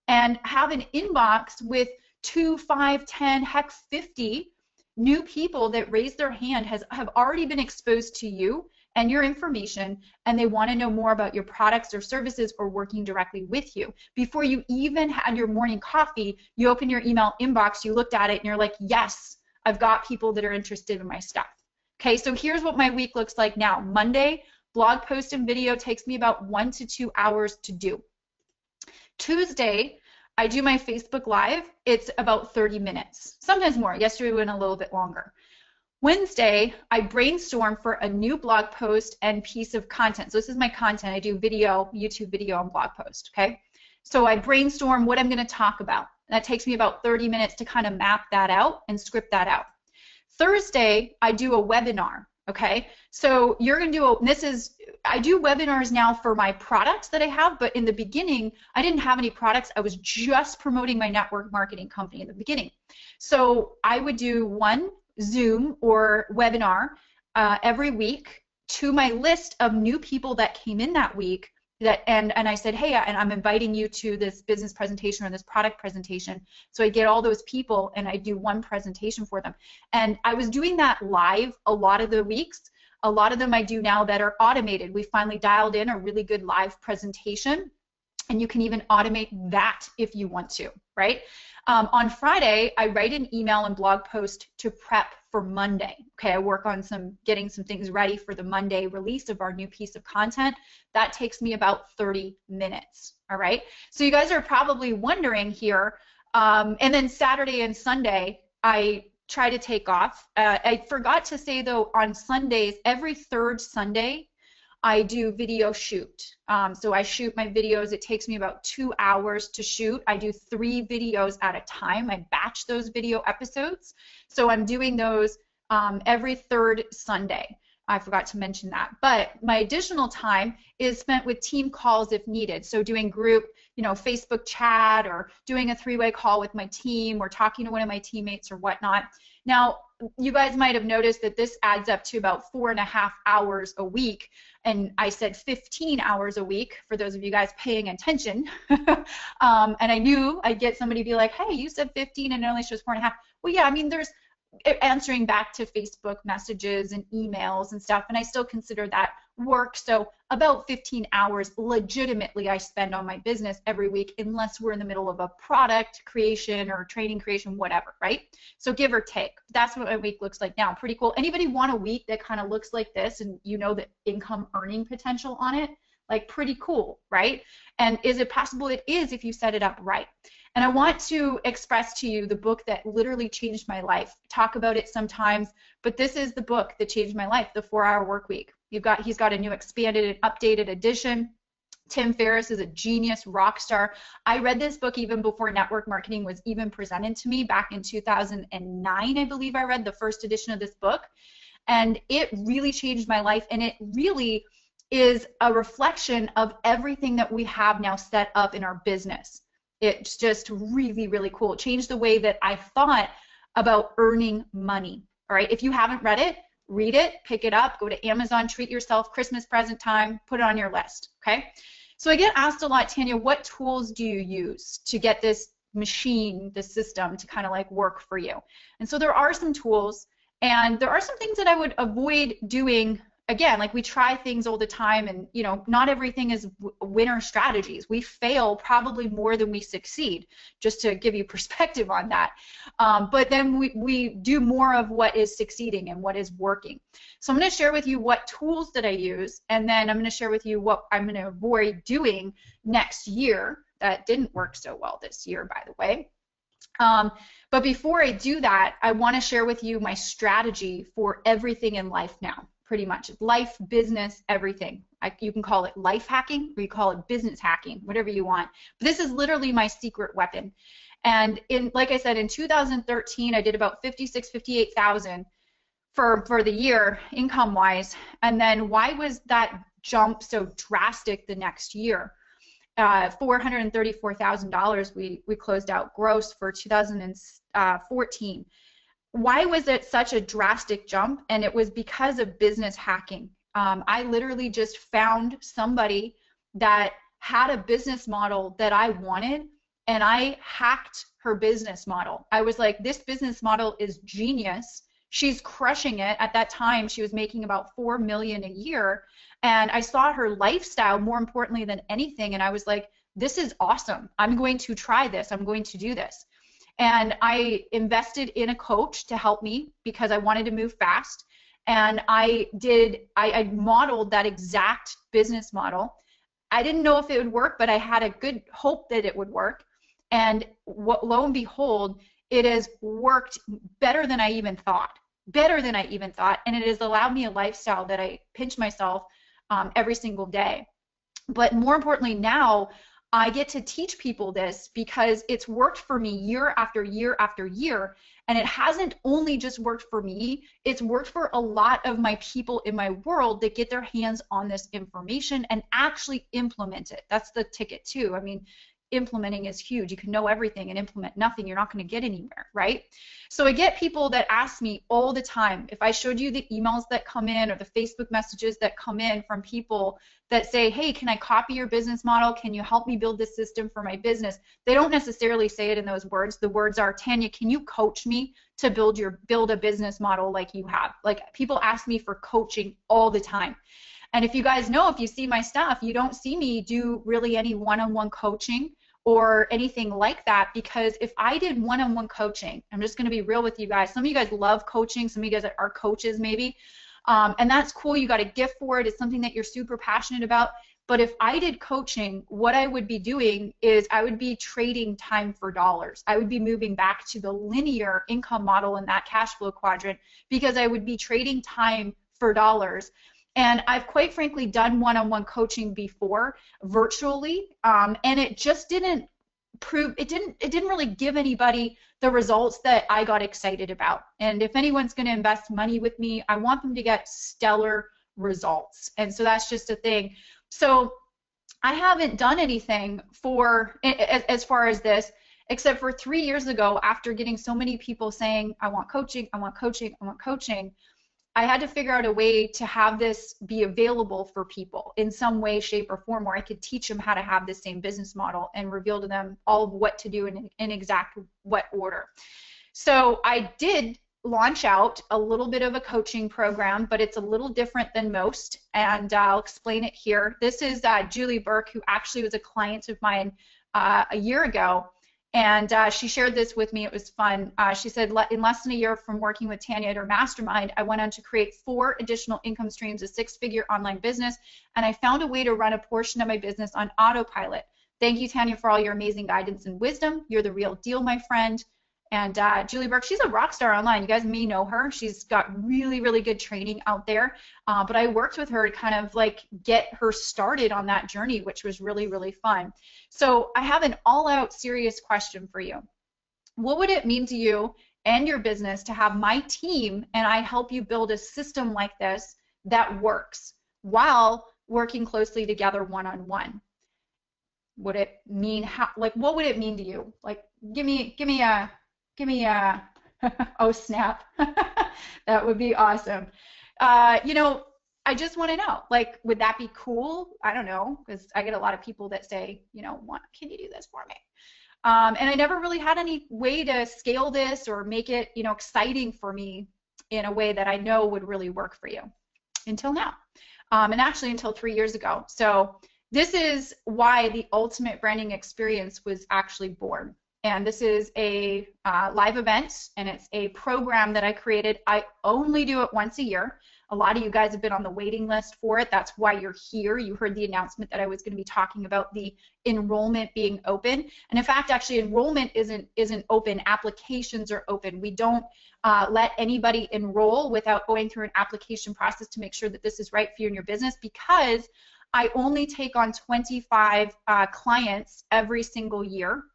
and have an inbox with 2, 5, 10, heck 50 new people that raise their hand, have already been exposed to you and your information, and they want to know more about your products or services or working directly with you. Before you even had your morning coffee, you open your email inbox, you looked at it, and you're like, yes, I've got people that are interested in my stuff. Okay, so here's what my week looks like now. Monday, blog post and video takes me about 1 to 2 hours to do. Tuesday, I do my Facebook Live. It's about 30 minutes, sometimes more. Yesterday went a little bit longer. Wednesday, I brainstorm for a new blog post and piece of content. So this is my content. I do video, YouTube video, and blog post, okay? So I brainstorm what I'm going to talk about. That takes me about 30 minutes to kind of map that out and script that out. Thursday, I do a webinar, okay? So you're going to do I do webinars now for my products that I have, but in the beginning, I didn't have any products. I was just promoting my network marketing company in the beginning. So I would do one Zoom or webinar every week to my list of new people that came in that week, and I said, hey, and I'm inviting you to this business presentation or this product presentation. So I get all those people and I do one presentation for them. And I was doing that live a lot of the weeks. A lot of them I do now that are automated. We finally dialed in a really good live presentation, and you can even automate that if you want to, right? On Friday, I write an email and blog post to prep for Monday. Okay, I work on getting some things ready for the Monday release of our new piece of content. That takes me about 30 minutes, all right? So you guys are probably wondering here, and then Saturday and Sunday, I try to take off. I forgot to say though, on Sundays, every third Sunday, I do video shoot. So I shoot my videos. It takes me about 2 hours to shoot. I do 3 videos at a time. I batch those video episodes. So I'm doing those every third Sunday. I forgot to mention that. But my additional time is spent with team calls if needed. So doing group, Facebook chat, or doing a three-way call with my team, or talking to one of my teammates or whatnot. Now, you guys might have noticed that this adds up to about 4.5 hours a week. And I said 15 hours a week for those of you guys paying attention. And I knew I'd get somebody to be like, hey, you said 15 and it only shows 4.5. Well, yeah, I mean, there's answering back to Facebook messages and emails and stuff, and I still consider that work. So about 15 hours legitimately I spend on my business every week, unless we're in the middle of a product creation or training creation, whatever, right? So give or take. That's what my week looks like now. Pretty cool. Anybody want a week that kind of looks like this, and you know the income earning potential on it? Like, pretty cool, right? And is it possible? It is, if you set it up right. And I want to express to you the book that literally changed my life. Talk about it sometimes, but this is the book that changed my life, The 4-Hour Workweek. He's got a new expanded and updated edition. Tim Ferriss is a genius, rock star. I read this book even before network marketing was even presented to me back in 2009, I believe I read the first edition of this book. And it really changed my life, and it really is a reflection of everything that we have now set up in our business. It's just really, really cool. It changed the way that I thought about earning money. All right, if you haven't read it, read it, pick it up, go to Amazon, treat yourself, Christmas present time, put it on your list, okay? So I get asked a lot, Tanya, what tools do you use to get this machine, this system, to kind of like work for you? And so there are some tools, and there are some things that I would avoid doing. Again, like, we try things all the time, and not everything is winner strategies. We fail probably more than we succeed, just to give you perspective on that. But then we do more of what is succeeding and what is working. So I'm going to share with you what tools that I use, and then I'm going to share with you what I'm going to avoid doing next year that didn't work so well this year, by the way. But before I do that, I want to share with you my strategy for everything in life now. Pretty much life, business, everything. You can call it life hacking, or you call it business hacking, whatever you want. But this is literally my secret weapon. And like I said, in 2013, I did about 58,000 for the year, income-wise. And then why was that jump so drastic the next year? $434,000 we closed out gross for 2014. Why was it such a drastic jump? And it was because of business hacking. I literally just found somebody that had a business model that I wanted, and I hacked her business model. I was like, this business model is genius. She's crushing it. At that time, she was making about $4 million a year, and I saw her lifestyle more importantly than anything, and I was like, this is awesome. I'm going to try this. I'm going to do this. And I invested in a coach to help me because I wanted to move fast. And I modeled that exact business model. I didn't know if it would work, but I had a good hope that it would work. And lo and behold, it has worked better than I even thought. And it has allowed me a lifestyle that I pinch myself every single day. But more importantly now, I get to teach people this because it's worked for me year after year after year, and it hasn't only just worked for me, it's worked for a lot of my people in my world that get their hands on this information and actually implement it. That's the ticket too. I mean, implementing is huge. You can know everything and implement nothing, you're not going to get anywhere, right? So I get people that ask me all the time, if I showed you the emails that come in or the Facebook messages that come in from people that say, hey, can I copy your business model? Can you help me build this system for my business? They don't necessarily say it in those words. The words are, Tanya, can you coach me to build a business model like you have? Like, people ask me for coaching all the time. And if you guys know, if you see my stuff, you don't see me do really any one-on-one coaching or anything like that, because if I did one-on-one coaching, I'm just going to be real with you guys. Some of you guys love coaching. Some of you guys are coaches maybe, and that's cool. You got a gift for it. It's something that you're super passionate about. But if I did coaching, what I would be doing is I would be trading time for dollars. I would be moving back to the linear income model in that cash flow quadrant, because I would be trading time for dollars. And I've quite frankly done one-on-one coaching before virtually, and it just didn't it didn't really give anybody the results that I got excited about. And if anyone's going to invest money with me, I want them to get stellar results. And so that's just a thing. So I haven't done anything for as far as this, except for 3 years ago, after getting so many people saying, I want coaching, I want coaching, I want coaching. I had to figure out a way to have this be available for people in some way, shape, or form where I could teach them how to have the same business model and reveal to them all of what to do in exact what order. So I did launch out a little bit of a coaching program, but it's a little different than most, and I'll explain it here. This is Julie Burke, who actually was a client of mine a year ago. And she shared this with me. It was fun. She said, in less than a year from working with Tanya at her mastermind, I went on to create 4 additional income streams, a 6-figure online business, and I found a way to run a portion of my business on autopilot. Thank you, Tanya, for all your amazing guidance and wisdom. You're the real deal, my friend. And Julie Burke, she's a rock star online. You guys may know her. She's got really, really good training out there. But I worked with her to kind of like get her started on that journey, which was really, really fun. So I have an all-out serious question for you. What would it mean to you and your business to have my team and I help you build a system like this that works while working closely together one-on-one? Would it mean what would it mean to you? Like, give me a oh snap. That would be awesome. You know, I just want to know, like, would that be cool? I don't know, because I get a lot of people that say, you know, can you do this for me? And I never really had any way to scale this or make it, you know, exciting for me in a way that I know would really work for you until now. And actually until 3 years ago. So this is why the Ultimate Branding Experience was actually born. And this is a live event, and it's a program that I created. I only do it once a year. A lot of you guys have been on the waiting list for it. That's why you're here. You heard the announcement that I was going to be talking about the enrollment being open. And in fact, actually, enrollment isn't open. Applications are open. We don't let anybody enroll without going through an application process to make sure that this is right for you and your business, because I only take on 25 clients every single year.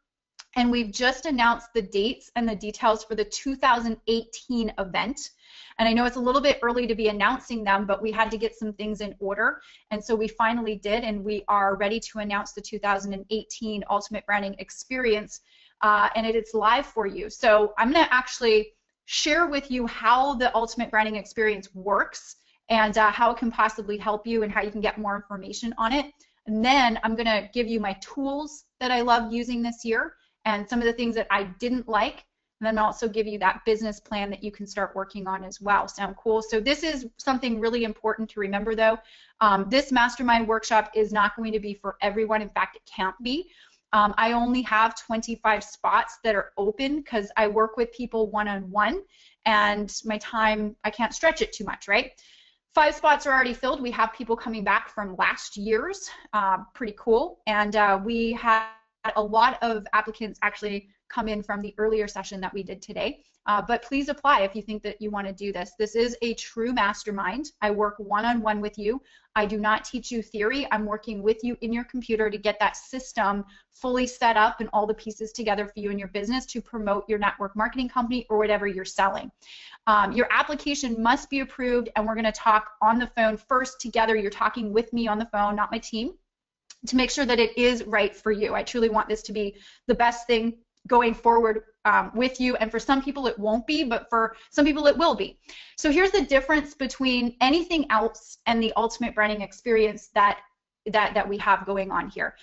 And we've just announced the dates and the details for the 2018 event. And I know it's a little bit early to be announcing them, but we had to get some things in order. And so we finally did, and we are ready to announce the 2018 Ultimate Branding Experience, and it's live for you. So I'm going to actually share with you how the Ultimate Branding Experience works and how it can possibly help you and how you can get more information on it. And then I'm going to give you my tools that I love using this year and some of the things that I didn't like, and then also give you that business plan that you can start working on as well. Sound cool? So this is something really important to remember, though. This mastermind workshop is not going to be for everyone. In fact, it can't be. I only have 25 spots that are open because I work with people one-on-one, and my time, I can't stretch it too much, right? 5 spots are already filled. We have people coming back from last year's. Pretty cool. And we had a lot of applicants actually come in from the earlier session that we did today. But please apply if you think that you want to do this. This is a true mastermind. I work one-on-one with you. I do not teach you theory. I'm working with you in your computer to get that system fully set up and all the pieces together for you and your business to promote your network marketing company or whatever you're selling. Your application must be approved, and we're going to talk on the phone first together. You're talking with me on the phone, not my team, to make sure that it is right for you. I truly want this to be the best thing going forward with you, and for some people it won't be, but for some people it will be. So here's the difference between anything else and the Ultimate Branding Experience that we have going on here.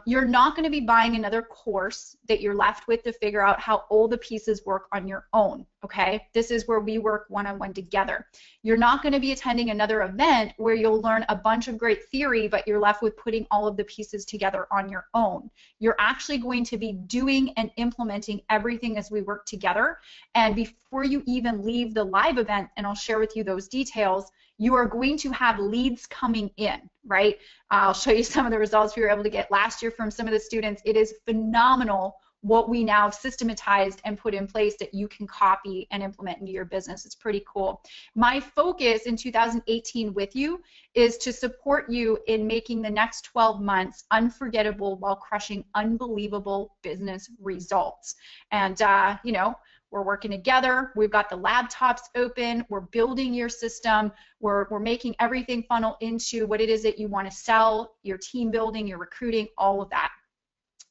You're not going to be buying another course that you're left with to figure out how all the pieces work on your own, okay? This is where we work one-on-one together. You're not going to be attending another event where you'll learn a bunch of great theory, but you're left with putting all of the pieces together on your own. You're actually going to be doing and implementing everything as we work together, and before you even leave the live event, and I'll share with you those details, you are going to have leads coming in, right? I'll show you some of the results we were able to get last year from some of the students. It is phenomenal what we now have systematized and put in place that you can copy and implement into your business. It's pretty cool. My focus in 2018 with you is to support you in making the next 12 months unforgettable while crushing unbelievable business results. And, you know, we're working together. We've got the laptops open. We're building your system. We're making everything funnel into what it is that you want to sell, your team building, your recruiting, all of that.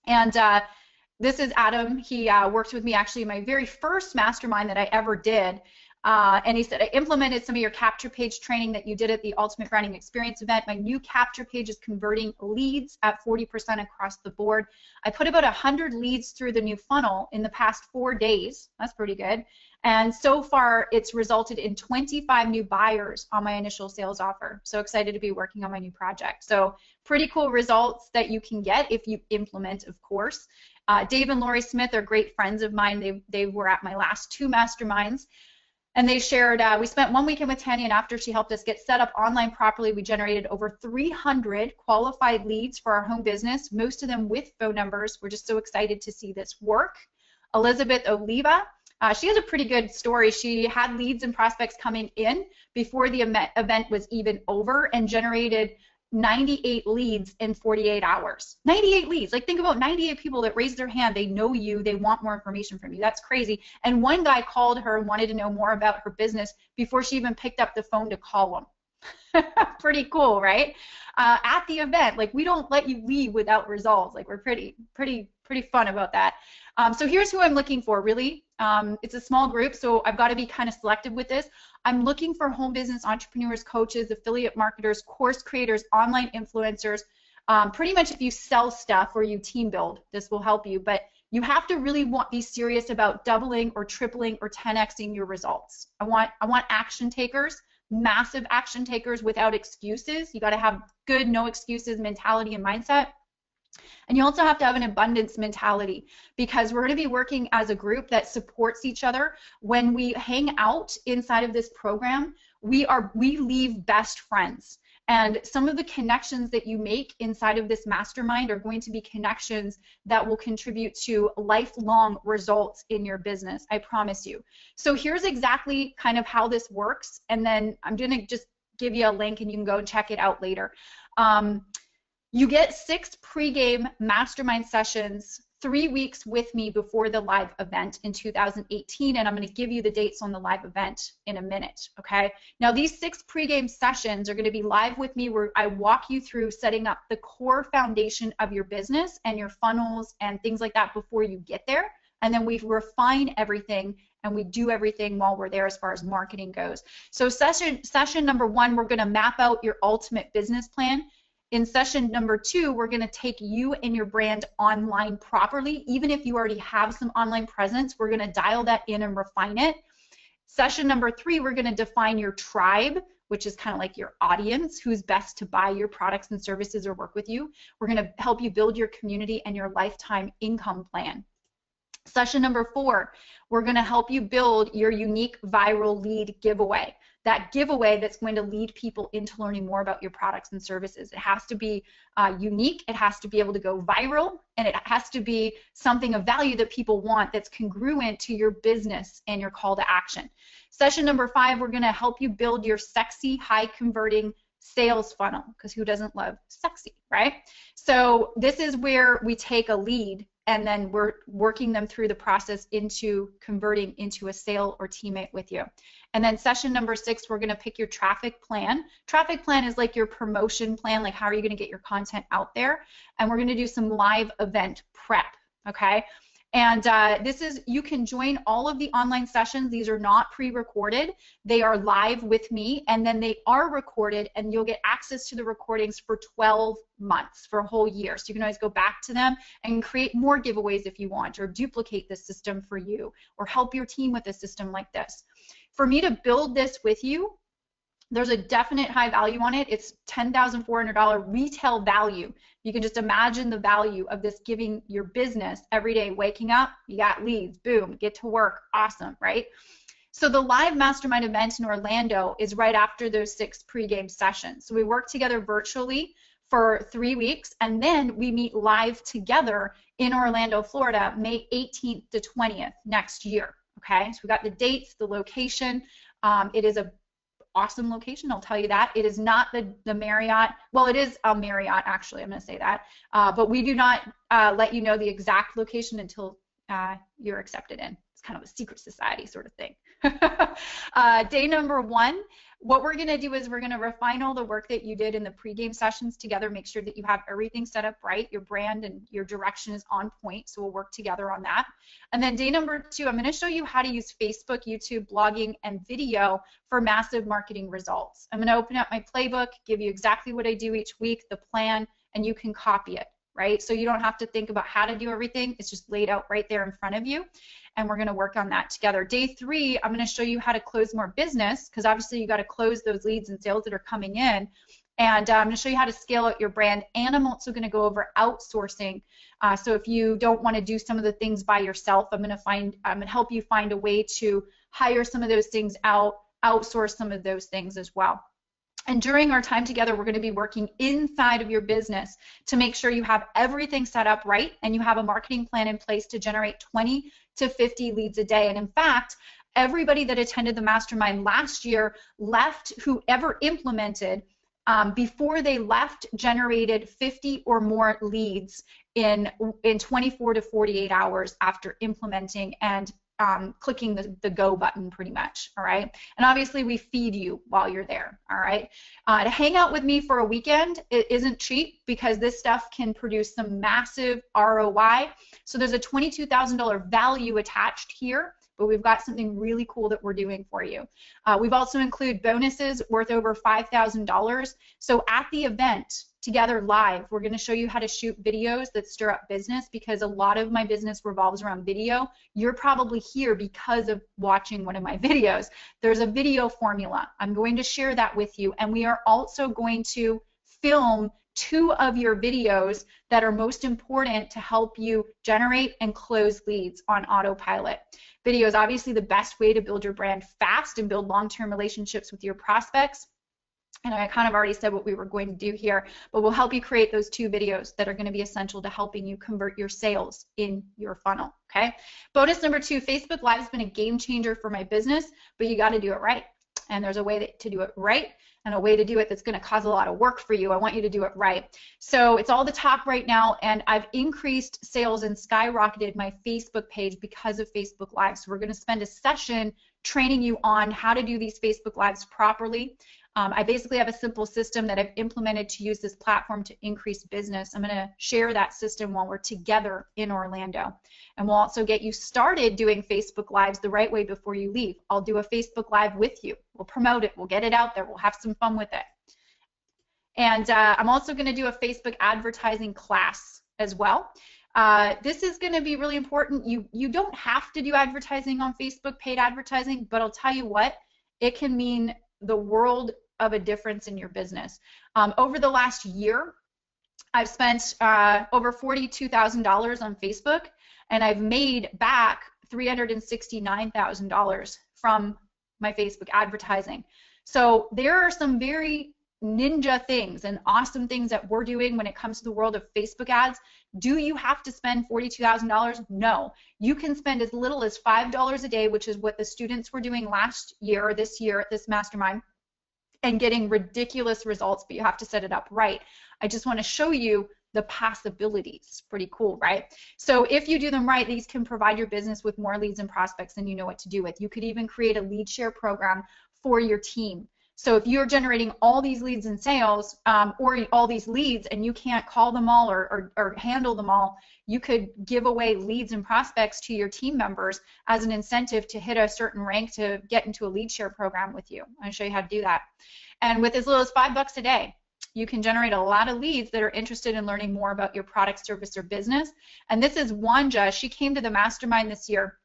And this is Adam. He worked with me actually in my very first mastermind that I ever did. And he said, I implemented some of your capture page training that you did at the Ultimate Branding Experience event. My new capture page is converting leads at 40% across the board. I put about 100 leads through the new funnel in the past 4 days. That's pretty good. And so far, it's resulted in 25 new buyers on my initial sales offer. So excited to be working on my new project. So pretty cool results that you can get if you implement, of course. Dave and Lori Smith are great friends of mine. They were at my last 2 masterminds. And they shared, we spent 1 weekend with Tanya, and after she helped us get set up online properly, we generated over 300 qualified leads for our home business, most of them with phone numbers. We're just so excited to see this work. Elizabeth Oliva, she has a pretty good story. She had leads and prospects coming in before the event was even over and generated 98 leads in 48 hours. 98 leads. Like, think about 98 people that raised their hand. They know you. They want more information from you. That's crazy. And one guy called her and wanted to know more about her business before she even picked up the phone to call him. Pretty cool, right? At the event, like, we don't let you leave without results. Like, we're pretty fun about that. So here's who I'm looking for, really. It's a small group, so I've got to be kind of selective with this. I'm looking for home business entrepreneurs, coaches, affiliate marketers, course creators, online influencers. Pretty much if you sell stuff or you team build, this will help you. But you have to really be serious about doubling or tripling or 10xing your results. I want action takers, massive action takers without excuses. You got to have good no excuses mentality and mindset. And you also have to have an abundance mentality, because we're going to be working as a group that supports each other. When we hang out inside of this program, we leave best friends. And some of the connections that you make inside of this mastermind are going to be connections that will contribute to lifelong results in your business, I promise you. So here's exactly kind of how this works, and then I'm going to just give you a link and you can go and check it out later. You get 6 pre-game mastermind sessions, 3 weeks with me before the live event in 2018, and I'm going to give you the dates on the live event in a minute, okay? Now, these 6 pre-game sessions are going to be live with me, where I walk you through setting up the core foundation of your business and your funnels and things like that before you get there, and then we refine everything and we do everything while we're there as far as marketing goes. So session number 1, we're going to map out your ultimate business plan. In session number 2, we're going to take you and your brand online properly. Even if you already have some online presence, we're going to dial that in and refine it. Session number 3, we're going to define your tribe, which is kind of like your audience, who's best to buy your products and services or work with you. We're going to help you build your community and your lifetime income plan. Session number 4, we're going to help you build your unique viral lead giveaway. That giveaway that's going to lead people into learning more about your products and services. It has to be unique, it has to be able to go viral, and it has to be something of value that people want, that's congruent to your business and your call to action. Session number 5, we're going to help you build your sexy, high converting sales funnel, because who doesn't love sexy, right? So this is where we take a lead and then we're working them through the process into converting into a sale or teammate with you. And then session number 6, we're going to pick your traffic plan. Traffic plan is like your promotion plan, like how are you going to get your content out there? And we're going to do some live event prep, okay? And this is, you can join all of the online sessions. These are not pre-recorded. They are live with me, and then they are recorded, and you'll get access to the recordings for 12 months, for a whole year. So you can always go back to them and create more giveaways if you want, or duplicate the system for you, or help your team with a system like this. For me to build this with you, there's a definite high value on it. It's $10,400 retail value. You can just imagine the value of this giving your business every day. Waking up, you got leads, boom, get to work, awesome, right? So the live mastermind event in Orlando is right after those 6 pre-game sessions. So we work together virtually for 3 weeks, and then we meet live together in Orlando, Florida, May 18th to 20th next year. Okay, so we got the dates, the location. It is a awesome location, I'll tell you that. It is not the Marriott. Well, it is a Marriott, actually. I'm going to say that. But we do not let you know the exact location until you're accepted in. It's kind of a secret society sort of thing. Day number 1, what we're going to do is we're going to refine all the work that you did in the pregame sessions together, make sure that you have everything set up right, your brand and your direction is on point, so we'll work together on that. And then day number 2, I'm going to show you how to use Facebook, YouTube, blogging, and video for massive marketing results. I'm going to open up my playbook, give you exactly what I do each week, the plan, and you can copy it, right? So you don't have to think about how to do everything. It's just laid out right there in front of you. And we're going to work on that together. Day 3, I'm going to show you how to close more business, because obviously you got to close those leads and sales that are coming in. And I'm going to show you how to scale out your brand. And I'm also going to go over outsourcing. So if you don't want to do some of the things by yourself, I'm going to help you find a way to hire some of those things out, outsource some of those things as well. And during our time together, we're going to be working inside of your business to make sure you have everything set up right and you have a marketing plan in place to generate 20 to 50 leads a day. And in fact, everybody that attended the mastermind last year left, whoever implemented, before they left, generated 50 or more leads in 24 to 48 hours after implementing and clicking the go button pretty much, all right? And obviously we feed you while you're there, all right? To hang out with me for a weekend, it isn't cheap because this stuff can produce some massive ROI. So there's a $22,000 value attached here, but we've got something really cool that we're doing for you. We've also included bonuses worth over $5,000. So at the event, together live, we're going to show you how to shoot videos that stir up business, because a lot of my business revolves around video. You're probably here because of watching one of my videos. There's a video formula. I'm going to share that with you, and we are also going to film 2 of your videos that are most important to help you generate and close leads on autopilot. Video is obviously the best way to build your brand fast and build long-term relationships with your prospects. And I kind of already said what we were going to do here, but we'll help you create those 2 videos that are going to be essential to helping you convert your sales in your funnel, okay? Bonus number 2, Facebook Live has been a game changer for my business, but you got to do it right. And there's a way to do it right and a way to do it that's going to cause a lot of work for you. I want you to do it right. So it's all the talk right now, and I've increased sales and skyrocketed my Facebook page because of Facebook Live. So we're going to spend a session training you on how to do these Facebook Lives properly. I basically have a simple system that I've implemented to use this platform to increase business. I'm going to share that system while we're together in Orlando. And we'll also get you started doing Facebook Lives the right way before you leave. I'll do a Facebook Live with you. We'll promote it. We'll get it out there. We'll have some fun with it. And I'm also going to do a Facebook advertising class as well. This is going to be really important. You don't have to do advertising on Facebook, paid advertising, but I'll tell you what, it can mean the world of a difference in your business. Over the last year, I've spent over $42,000 on Facebook, and I've made back $369,000 from my Facebook advertising. So there are some very ninja things and awesome things that we're doing when it comes to the world of Facebook ads. Do you have to spend $42,000? No. You can spend as little as $5 a day, which is what the students were doing last year or this year at this mastermind, and getting ridiculous results, but you have to set it up right. I just want to show you the possibilities. Pretty cool, right? So if you do them right, these can provide your business with more leads and prospects than you know what to do with. You could even create a lead share program for your team. So if you're generating all these leads in sales, or all these leads, and you can't call them all or handle them all, you could give away leads and prospects to your team members as an incentive to hit a certain rank to get into a lead share program with you. I'm going to show you how to do that. And with as little as $5 a day, you can generate a lot of leads that are interested in learning more about your product, service, or business. And this is Wanja. She came to the mastermind this year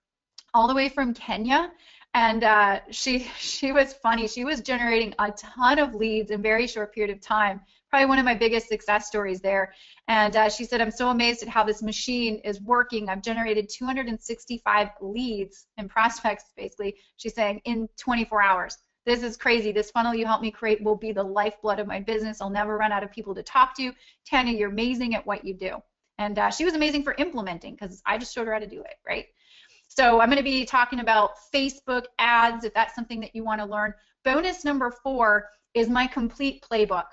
all the way from Kenya. And she was funny. She was generating a ton of leads in a very short period of time. Probably one of my biggest success stories there. And she said, I'm so amazed at how this machine is working. I've generated 265 leads and prospects, basically, she's saying, in 24 hours. This is crazy. This funnel you helped me create will be the lifeblood of my business. I'll never run out of people to talk to. Tanya, you're amazing at what you do. And she was amazing for implementing because I just showed her how to do it, right? So I'm going to be talking about Facebook ads if that's something that you want to learn. Bonus number 4 is my complete playbook.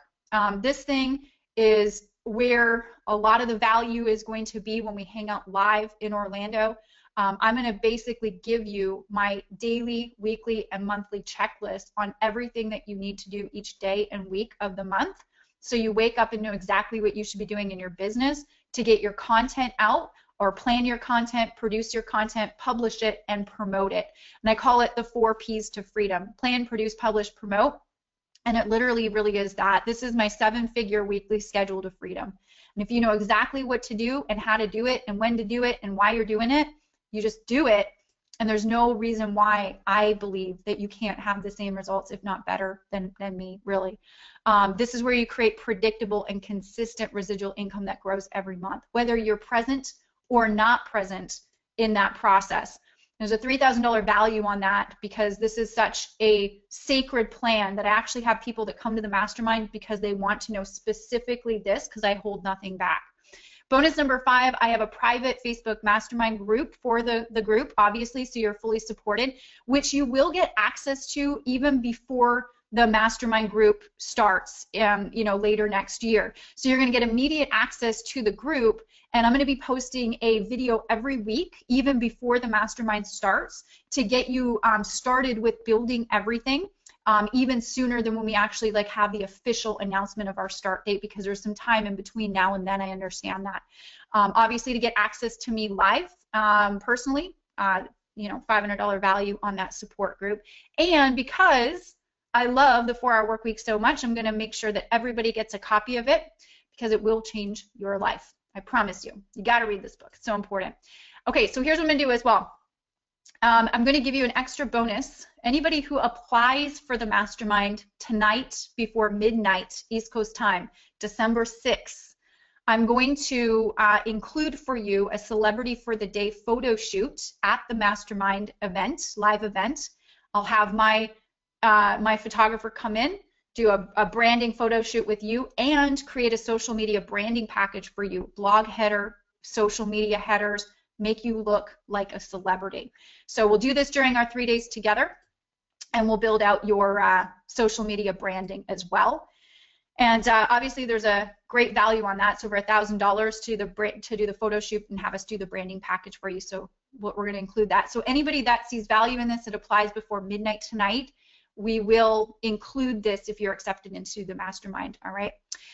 This thing is where a lot of the value is going to be when we hang out live in Orlando. I'm going to basically give you my daily, weekly, and monthly checklist on everything that you need to do each day and week of the month. So you wake up and know exactly what you should be doing in your business to get your content out, or plan your content, produce your content, publish it, and promote it. And I call it the 4 P's to freedom. Plan, produce, publish, promote. And it literally really is that. This is my 7-figure weekly schedule to freedom. And if you know exactly what to do and how to do it and when to do it and why you're doing it, you just do it. And there's no reason why I believe that you can't have the same results, if not better than me, really. This is where you create predictable and consistent residual income that grows every month, whether you're present or not present in that process. There's a $3,000 value on that because this is such a sacred plan that I actually have people that come to the mastermind because they want to know specifically this, because I hold nothing back. Bonus number 5, I have a private Facebook mastermind group for the group, obviously, so you're fully supported, which you will get access to even before the mastermind group starts, later next year. So you're going to get immediate access to the group, and I'm going to be posting a video every week, even before the mastermind starts, to get you started with building everything. Even sooner than when we actually have the official announcement of our start date, because there's some time in between now and then. I understand that. Obviously, to get access to me live personally, $500 value on that support group. And because I love the 4-hour work week so much, I'm going to make sure that everybody gets a copy of it, because it will change your life. I promise you. You got to read this book. It's so important. Okay, so here's what I'm going to do as well. I'm going to give you an extra bonus. Anybody who applies for the mastermind tonight before midnight East Coast time, December 6th, I'm going to include for you a Celebrity for the Day photo shoot at the mastermind event, live event. I'll have my photographer come in, do a branding photo shoot with you, and create a social media branding package for you, blog header, social media headers, make you look like a celebrity. So we'll do this during our 3 days together, and we'll build out your social media branding as well. And obviously there's a great value on that. It's over $1,000 to do the photo shoot and have us do the branding package for you. So we're going to include that. So anybody that sees value in this, that applies before midnight tonight, we will include this if you're accepted into the mastermind. All right.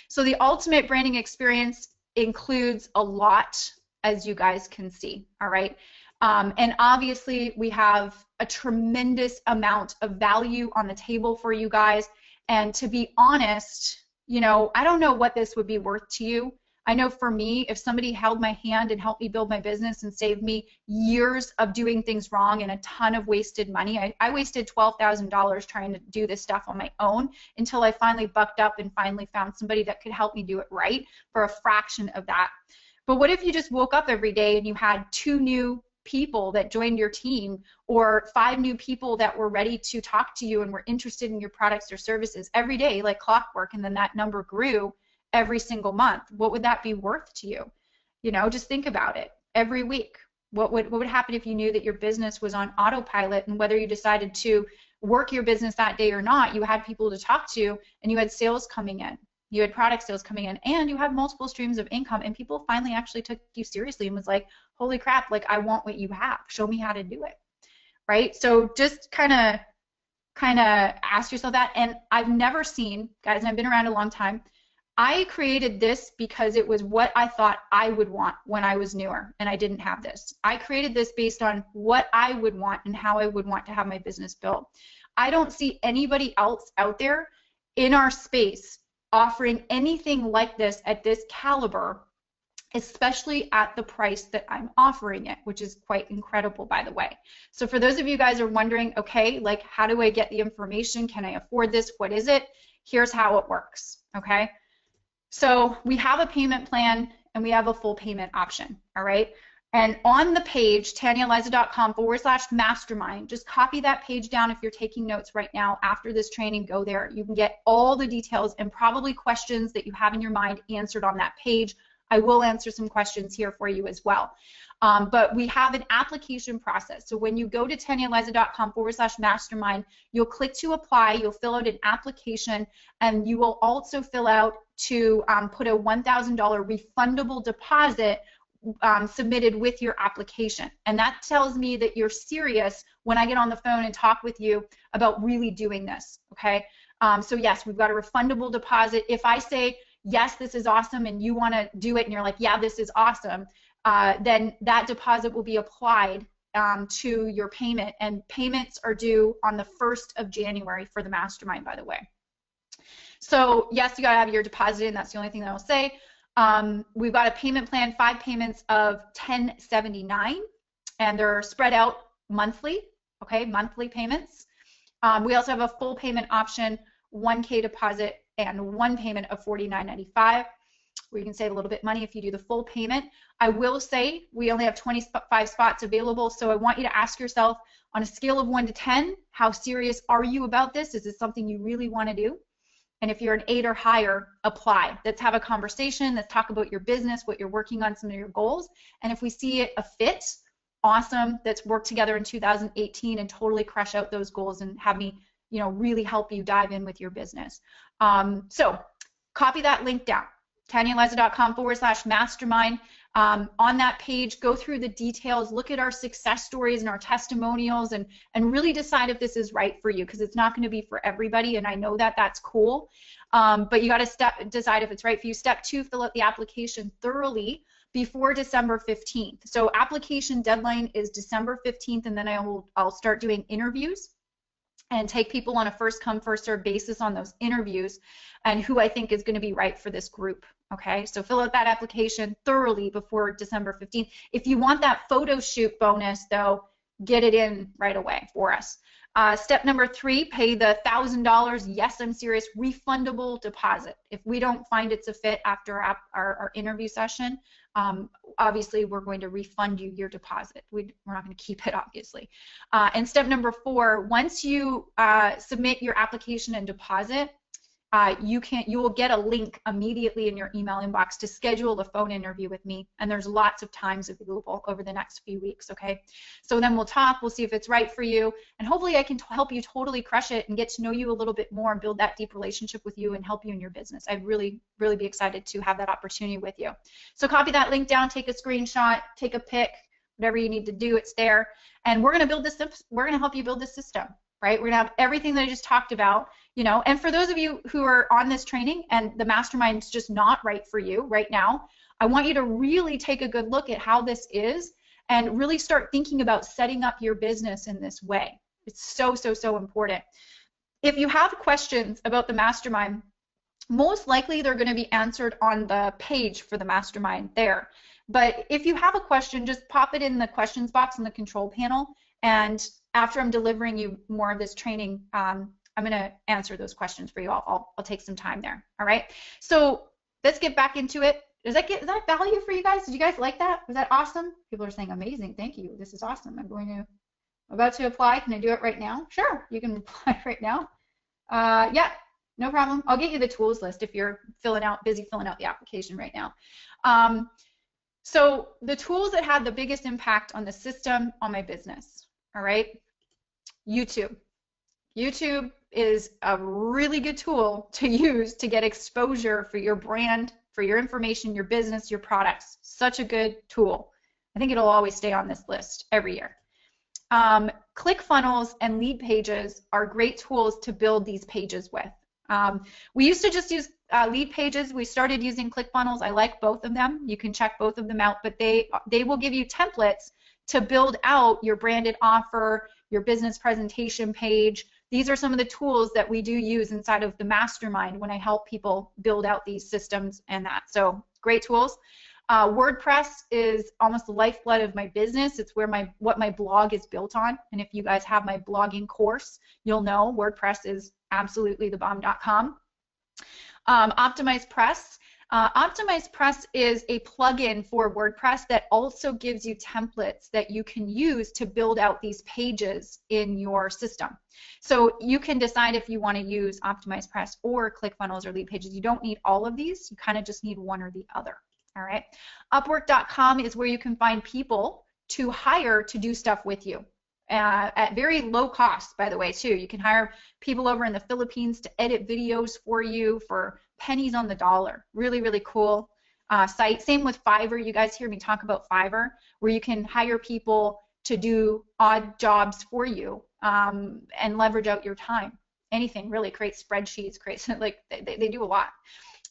So the ultimate branding experience includes a lot, as you guys can see. All right. And obviously we have a tremendous amount of value on the table for you guys. And to be honest, I don't know what this would be worth to you. I know for me, if somebody held my hand and helped me build my business and saved me years of doing things wrong and a ton of wasted money, I wasted $12,000 trying to do this stuff on my own until I finally bucked up and finally found somebody that could help me do it right for a fraction of that. But what if you just woke up every day and you had 2 new people that joined your team, or 5 new people that were ready to talk to you and were interested in your products or services every day, like clockwork, and then that number grew every single month? What would that be worth to you? Just think about it. Every week, what would happen if you knew that your business was on autopilot, and whether you decided to work your business that day or not, you had people to talk to, and you had sales coming in. You had product sales coming in, and you had multiple streams of income, and people finally actually took you seriously and was like, holy crap, I want what you have. Show me how to do it, right? So just kind of ask yourself that. And I've never seen, guys, and I've been around a long time, I created this because it was what I thought I would want when I was newer, and I didn't have this. I created this based on what I would want and how I would want to have my business built. I don't see anybody else out there in our space offering anything like this at this caliber, especially at the price that I'm offering it, which is quite incredible, by the way. So for those of you guys who are wondering, okay, how do I get the information? Can I afford this? What is it? Here's how it works, okay? So we have a payment plan and we have a full payment option, all right? And on the page, tanyaaliza.com/mastermind, just copy that page down if you're taking notes right now. After this training, go there. You can get all the details and probably questions that you have in your mind answered on that page. I will answer some questions here for you as well. But we have an application process. So when you go to tanyaaliza.com/mastermind, you'll click to apply, you'll fill out an application, and you will also fill out to put a $1,000 refundable deposit submitted with your application. And that tells me that you're serious when I get on the phone and talk with you about really doing this, okay? So yes, we've got a refundable deposit. If I say, yes, this is awesome, and you want to do it, and you're like, yeah, this is awesome, then that deposit will be applied to your payment, and payments are due on the 1st of January for the mastermind, by the way. So yes, you got to have your deposit in. That's the only thing that I'll say. We've got a payment plan, 5 payments of $1,079, and they're spread out monthly, okay, monthly payments. We also have a full payment option, 1K deposit, and 1 payment of $49.95, where you can save a little bit money if you do the full payment. I will say we only have 25 spots available, so I want you to ask yourself, on a scale of 1 to 10, how serious are you about this? Is this something you really want to do? And if you're an 8 or higher, apply. Let's have a conversation. Let's talk about your business, what you're working on, some of your goals. And if we see it a fit, awesome. Let's work together in 2018 and totally crush out those goals and have me, you know, really help you dive in with your business. So copy that link down, tanyaaliza.com/mastermind. On that page, go through the details, look at our success stories and our testimonials, and really decide if this is right for you, because it's not going to be for everybody, and I know that that's cool, but you got to decide if it's right for you. Step 2, fill out the application thoroughly before December 15th. So application deadline is December 15th, and then I'll start doing interviews and take people on a first come, first serve basis on those interviews and who I think is going to be right for this group. Okay, so fill out that application thoroughly before December 15th. If you want that photo shoot bonus, though, get it in right away for us. Step number 3, pay the $1,000, yes, I'm serious, refundable deposit. If we don't find it's a fit after our interview session, obviously we're going to refund you your deposit. We're not going to keep it, obviously. And step number 4, once you submit your application and deposit, you will get a link immediately in your email inbox to schedule a phone interview with me, and there's lots of times available over the next few weeks, okay? So then we'll talk, we'll see if it's right for you, and hopefully I can help you totally crush it and get to know you a little bit more and build that deep relationship with you and help you in your business. I'd really, really be excited to have that opportunity with you. So copy that link down, take a screenshot, take a pic, whatever you need to do, it's there, and we're going to build this, we're going to help you build this system. Right? We're going to have everything that I just talked about, you know, and for those of you who are on this training and the mastermind's just not right for you right now, I want you to really take a good look at how this is and really start thinking about setting up your business in this way. It's so, so, so important. If you have questions about the mastermind, most likely they're going to be answered on the page for the mastermind there. But if you have a question, just pop it in the questions box in the control panel, and after I'm delivering you more of this training, I'm going to answer those questions for you. I'll take some time there. All right. So let's get back into it. Is that value for you guys? Did you guys like that? Was that awesome? People are saying amazing. Thank you. This is awesome. I'm about to apply. Can I do it right now? Sure. You can apply right now. Yeah. No problem. I'll get you the tools list if you're busy filling out the application right now. So the tools that had the biggest impact on the system, on my business. All right. YouTube. YouTube is a really good tool to use to get exposure for your brand, for your information, your business, your products. Such a good tool. I think it'll always stay on this list every year. ClickFunnels and lead pages are great tools to build these pages with. We used to just use lead pages. We started using ClickFunnels. I like both of them. You can check both of them out, but they will give you templates to build out your branded offer, your business presentation page. These are some of the tools that we do use inside of the mastermind when I help people build out these systems and that. So great tools. WordPress is almost the lifeblood of my business. It's where what my blog is built on. And if you guys have my blogging course, you'll know WordPress is absolutely the bomb.com. Optimize Press. Optimize Press is a plugin for WordPress that also gives you templates that you can use to build out these pages in your system. So you can decide if you want to use Optimize Press or ClickFunnels or Lead Pages. You don't need all of these. You kind of just need one or the other. All right. Upwork.com is where you can find people to hire to do stuff with you. At very low cost, by the way, too. You can hire people over in the Philippines to edit videos for you for pennies on the dollar. Really, really cool site. Same with Fiverr. You guys hear me talk about Fiverr, where you can hire people to do odd jobs for you and leverage out your time. Anything, really. Create spreadsheets, like they do a lot.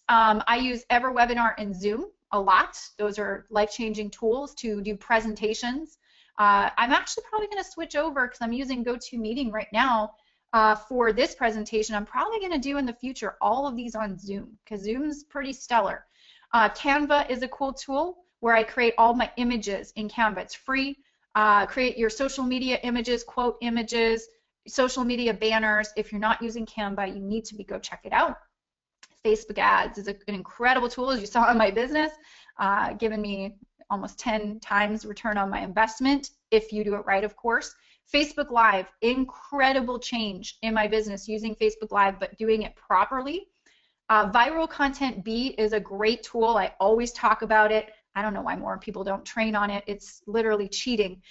I use EverWebinar and Zoom a lot. Those are life-changing tools to do presentations. I'm actually probably going to switch over because I'm using GoToMeeting right now for this presentation. I'm probably going to do in the future all of these on Zoom because Zoom's pretty stellar. Canva is a cool tool where I create all my images in Canva. It's free. Create your social media images, quote images, social media banners. If you're not using Canva, you need to go check it out. Facebook ads is an incredible tool, as you saw in my business, giving me almost 10 times return on my investment if you do it right, of course. Facebook Live, incredible change in my business using Facebook Live, but doing it properly. Viral Content B is a great tool. I always talk about it. I don't know why more people don't train on it. It's literally cheating.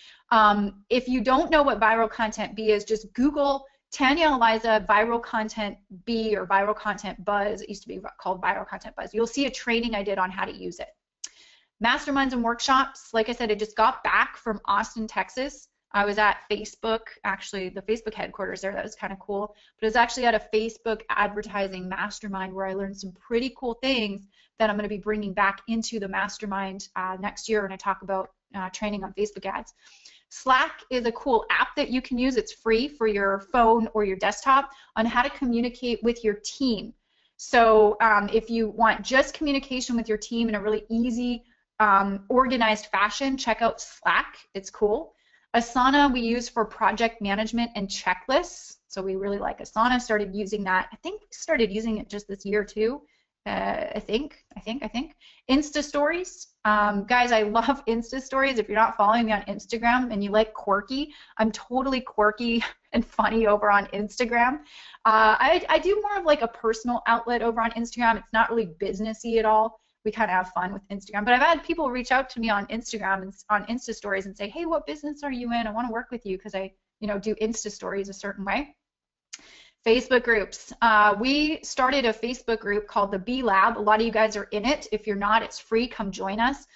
If you don't know what Viral Content B is, just Google Tanya and Aliza Viral Content B or Viral Content Buzz. It used to be called Viral Content Buzz. You'll see a training I did on how to use it. Masterminds and workshops, like I said, I just got back from Austin, Texas. I was at Facebook, actually the Facebook headquarters there. That was kind of cool. But it was actually at a Facebook advertising mastermind where I learned some pretty cool things that I'm going to be bringing back into the mastermind next year when I talk about training on Facebook ads. Slack is a cool app that you can use. It's free for your phone or your desktop on how to communicate with your team. So if you want just communication with your team in a really easy, organized fashion, check out Slack. It's cool. Asana we use for project management and checklists. So we really like Asana. Started using that. I think we started using it just this year too. I think. Insta stories. Guys, I love Insta stories. If you're not following me on Instagram and you like quirky, I'm totally quirky and funny over on Instagram. I do more of like a personal outlet over on Instagram. It's not really businessy at all. We kind of have fun with Instagram. But I've had people reach out to me on Instagram and on Insta stories and say, hey, what business are you in? I want to work with you because I, do Insta stories a certain way. Facebook groups. We started a Facebook group called the B Lab. A lot of you guys are in it. If you're not, it's free. Come join us.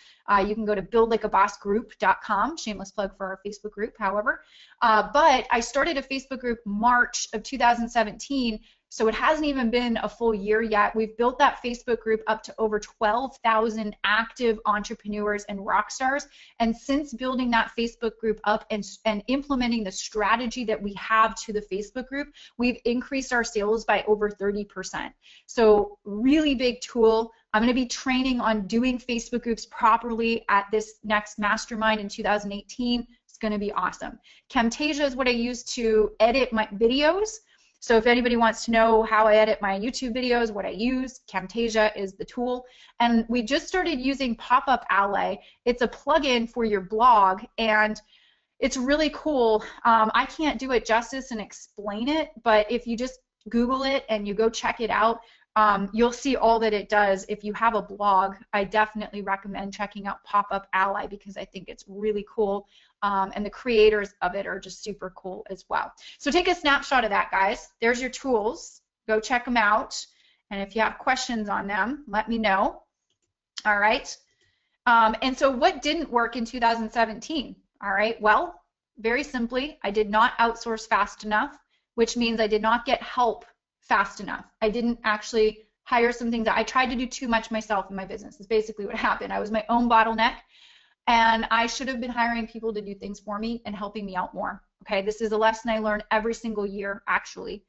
You can go to buildlikeabossgroup.com. Shameless plug for our Facebook group, however. But I started a Facebook group March of 2017. So it hasn't even been a full year yet. We've built that Facebook group up to over 12,000 active entrepreneurs and rock stars. And since building that Facebook group up and implementing the strategy that we have to the Facebook group, we've increased our sales by over 30%. So really big tool. I'm going to be training on doing Facebook groups properly at this next mastermind in 2018. It's going to be awesome. Camtasia is what I use to edit my videos. So if anybody wants to know how I edit my YouTube videos, what I use, Camtasia is the tool. And we just started using Pop-Up Ally. It's a plugin for your blog, and it's really cool. I can't do it justice and explain it, but if you just Google it and you go check it out, you'll see all that it does. If you have a blog, I definitely recommend checking out Pop-Up Ally because I think it's really cool. And the creators of it are just super cool as well. So take a snapshot of that, guys. There's your tools. Go check them out. And if you have questions on them, let me know. All right. And so what didn't work in 2017? All right. Well, very simply, I did not outsource fast enough, which means I did not get help fast enough. I didn't actually hire some things. I tried to do too much myself in my business. That's basically what happened. I was my own bottleneck. And I should have been hiring people to do things for me and helping me out more. Okay, this is a lesson I learn every single year, actually.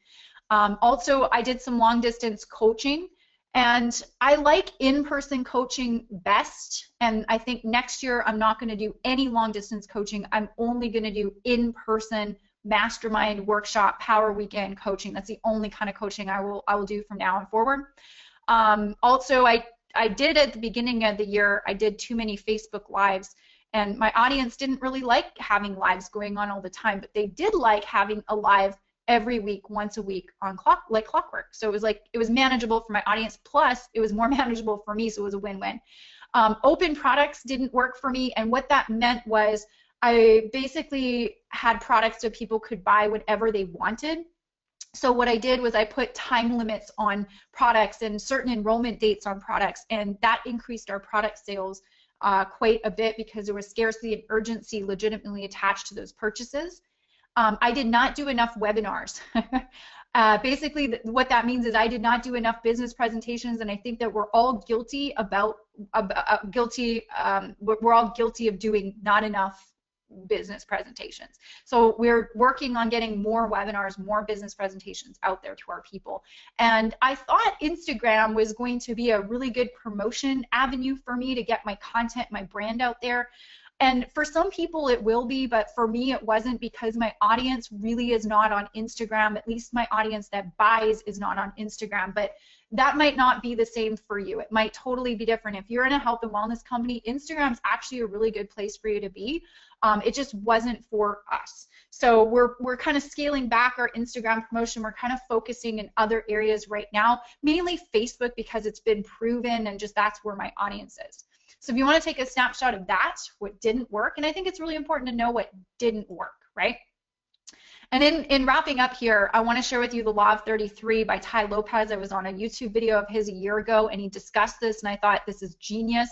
Also, I did some long distance coaching, and I like in-person coaching best. And I think next year I'm not going to do any long distance coaching. I'm only going to do in-person mastermind, workshop, power weekend coaching. That's the only kind of coaching I will do from now on forward. Also, I did at the beginning of the year, I did too many Facebook Lives, and my audience didn't really like having lives going on all the time, but they did like having a live every week, once a week on clockwork. So it was manageable for my audience, plus it was more manageable for me, so it was a win-win. Open products didn't work for me, and what that meant was I basically had products so people could buy whatever they wanted. So what I did was I put time limits on products and certain enrollment dates on products, and that increased our product sales quite a bit because there was scarcity and urgency legitimately attached to those purchases. I did not do enough webinars. Basically, what that means is I did not do enough business presentations, and I think that we're all guilty we're all guilty of doing not enough business presentations. So we're working on getting more webinars, more business presentations out there to our people. And I thought Instagram was going to be a really good promotion avenue for me to get my content, my brand out there. And for some people it will be, but for me it wasn't, because my audience really is not on Instagram. At least my audience that buys is not on Instagram. But that might not be the same for you. It might totally be different. If you're in a health and wellness company, Instagram is actually a really good place for you to be. It just wasn't for us. So we're kind of scaling back our Instagram promotion. We're kind of focusing in other areas right now, mainly Facebook, because it's been proven and just that's where my audience is. So if you want to take a snapshot of that, what didn't work, and I think it's really important to know what didn't work, right? And in wrapping up here, I want to share with you The Law of 33 by Tai Lopez. I was on a YouTube video of his a year ago, and he discussed this, and I thought this is genius.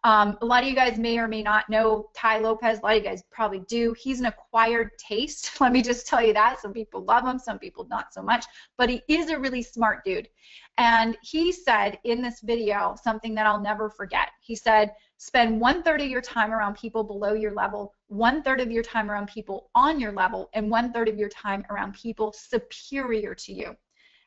A lot of you guys may or may not know Tai Lopez. A lot of you guys probably do. He's an acquired taste. Let me just tell you that. Some people love him, some people not so much. But he is a really smart dude. And he said in this video something that I'll never forget. He said, spend 1/3 of your time around people below your level, 1/3 of your time around people on your level, and 1/3 of your time around people superior to you.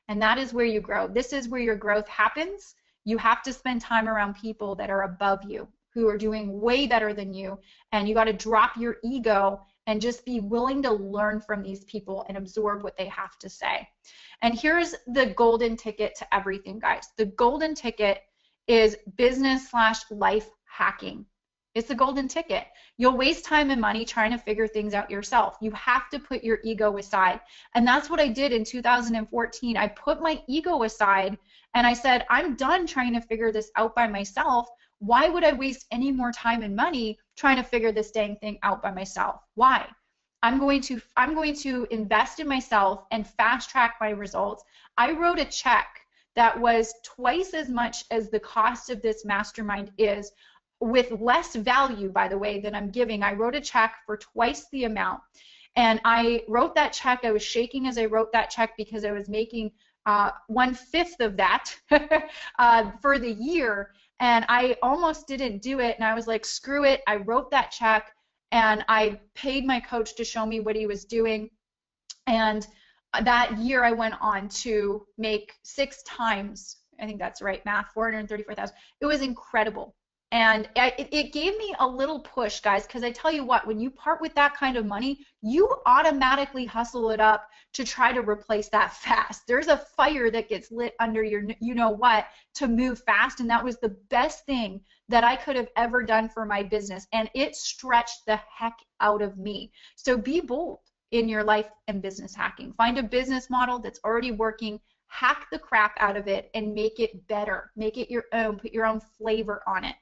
And that is where you grow. This is where your growth happens. You have to spend time around people that are above you, who are doing way better than you, and you got to drop your ego and just be willing to learn from these people and absorb what they have to say. And here's the golden ticket to everything, guys. The golden ticket is business/life hacking. It's the golden ticket. You'll waste time and money trying to figure things out yourself. You have to put your ego aside. And that's what I did in 2014. I put my ego aside and I said, I'm done trying to figure this out by myself. Why would I waste any more time and money trying to figure this dang thing out by myself? Why? I'm going to invest in myself and fast track my results. I wrote a check that was twice as much as the cost of this mastermind is, with less value, by the way, than I'm giving. I wrote a check for twice the amount. And I wrote that check. I was shaking as I wrote that check because I was making 1/5 of that for the year. And I almost didn't do it. And I was like, screw it. I wrote that check and I paid my coach to show me what he was doing. And that year I went on to make 6 times, I think that's right, math, 434,000. It was incredible. And it gave me a little push, guys, because I tell you what, when you part with that kind of money, you automatically hustle it up to try to replace that fast. There's a fire that gets lit under your you-know-what to move fast, and that was the best thing that I could have ever done for my business, and it stretched the heck out of me. So be bold in your life and business hacking. Find a business model that's already working, hack the crap out of it, and make it better. Make it your own. Put your own flavor on it.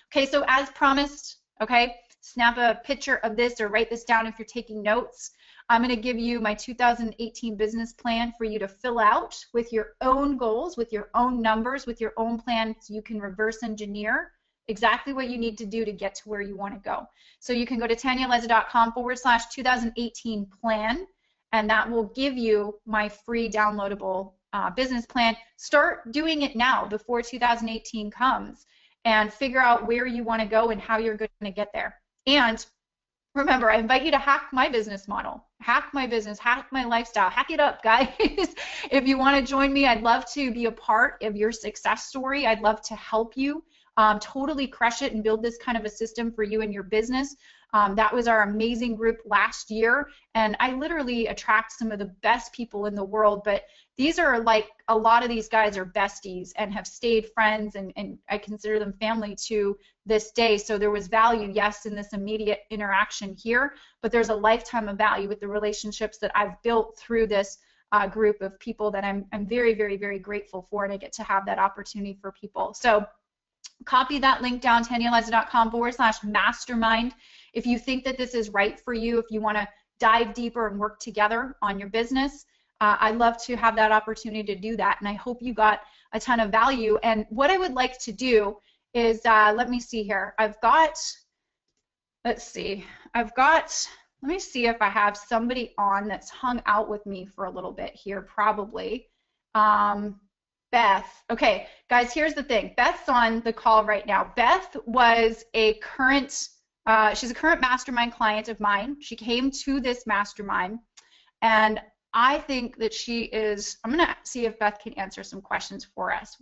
Okay, so as promised, okay, snap a picture of this or write this down if you're taking notes. I'm going to give you my 2018 business plan for you to fill out with your own goals, with your own numbers, with your own plan, so you can reverse engineer exactly what you need to do to get to where you want to go. So you can go to TanyaAliza.com/2018 plan, and that will give you my free downloadable business plan. Start doing it now before 2018 comes, and figure out where you want to go and how you're going to get there. And remember, I invite you to hack my business model, hack my business, hack my lifestyle, hack it up, guys. If you want to join me, I'd love to be a part of your success story. I'd love to help you totally crush it and build this kind of a system for you and your business. That was our amazing group last year, and I literally attract some of the best people in the world, but these are like, a lot of these guys are besties and have stayed friends, and I consider them family to this day. So there was value, yes, in this immediate interaction here, but there's a lifetime of value with the relationships that I've built through this group of people that I'm very, very, very grateful for, and I get to have that opportunity for people. So copy that link down, TanyaAliza.com/mastermind. If you think that this is right for you, if you want to dive deeper and work together on your business, I'd love to have that opportunity to do that, and I hope you got a ton of value. And what I would like to do is, let me see here. Let me see if I have somebody on that's hung out with me for a little bit here, probably. Beth. Okay, guys, here's the thing. Beth's on the call right now. Beth was a current, she's a current mastermind client of mine. She came to this mastermind, and I think that she is, I'm going to see if Beth can answer some questions for us.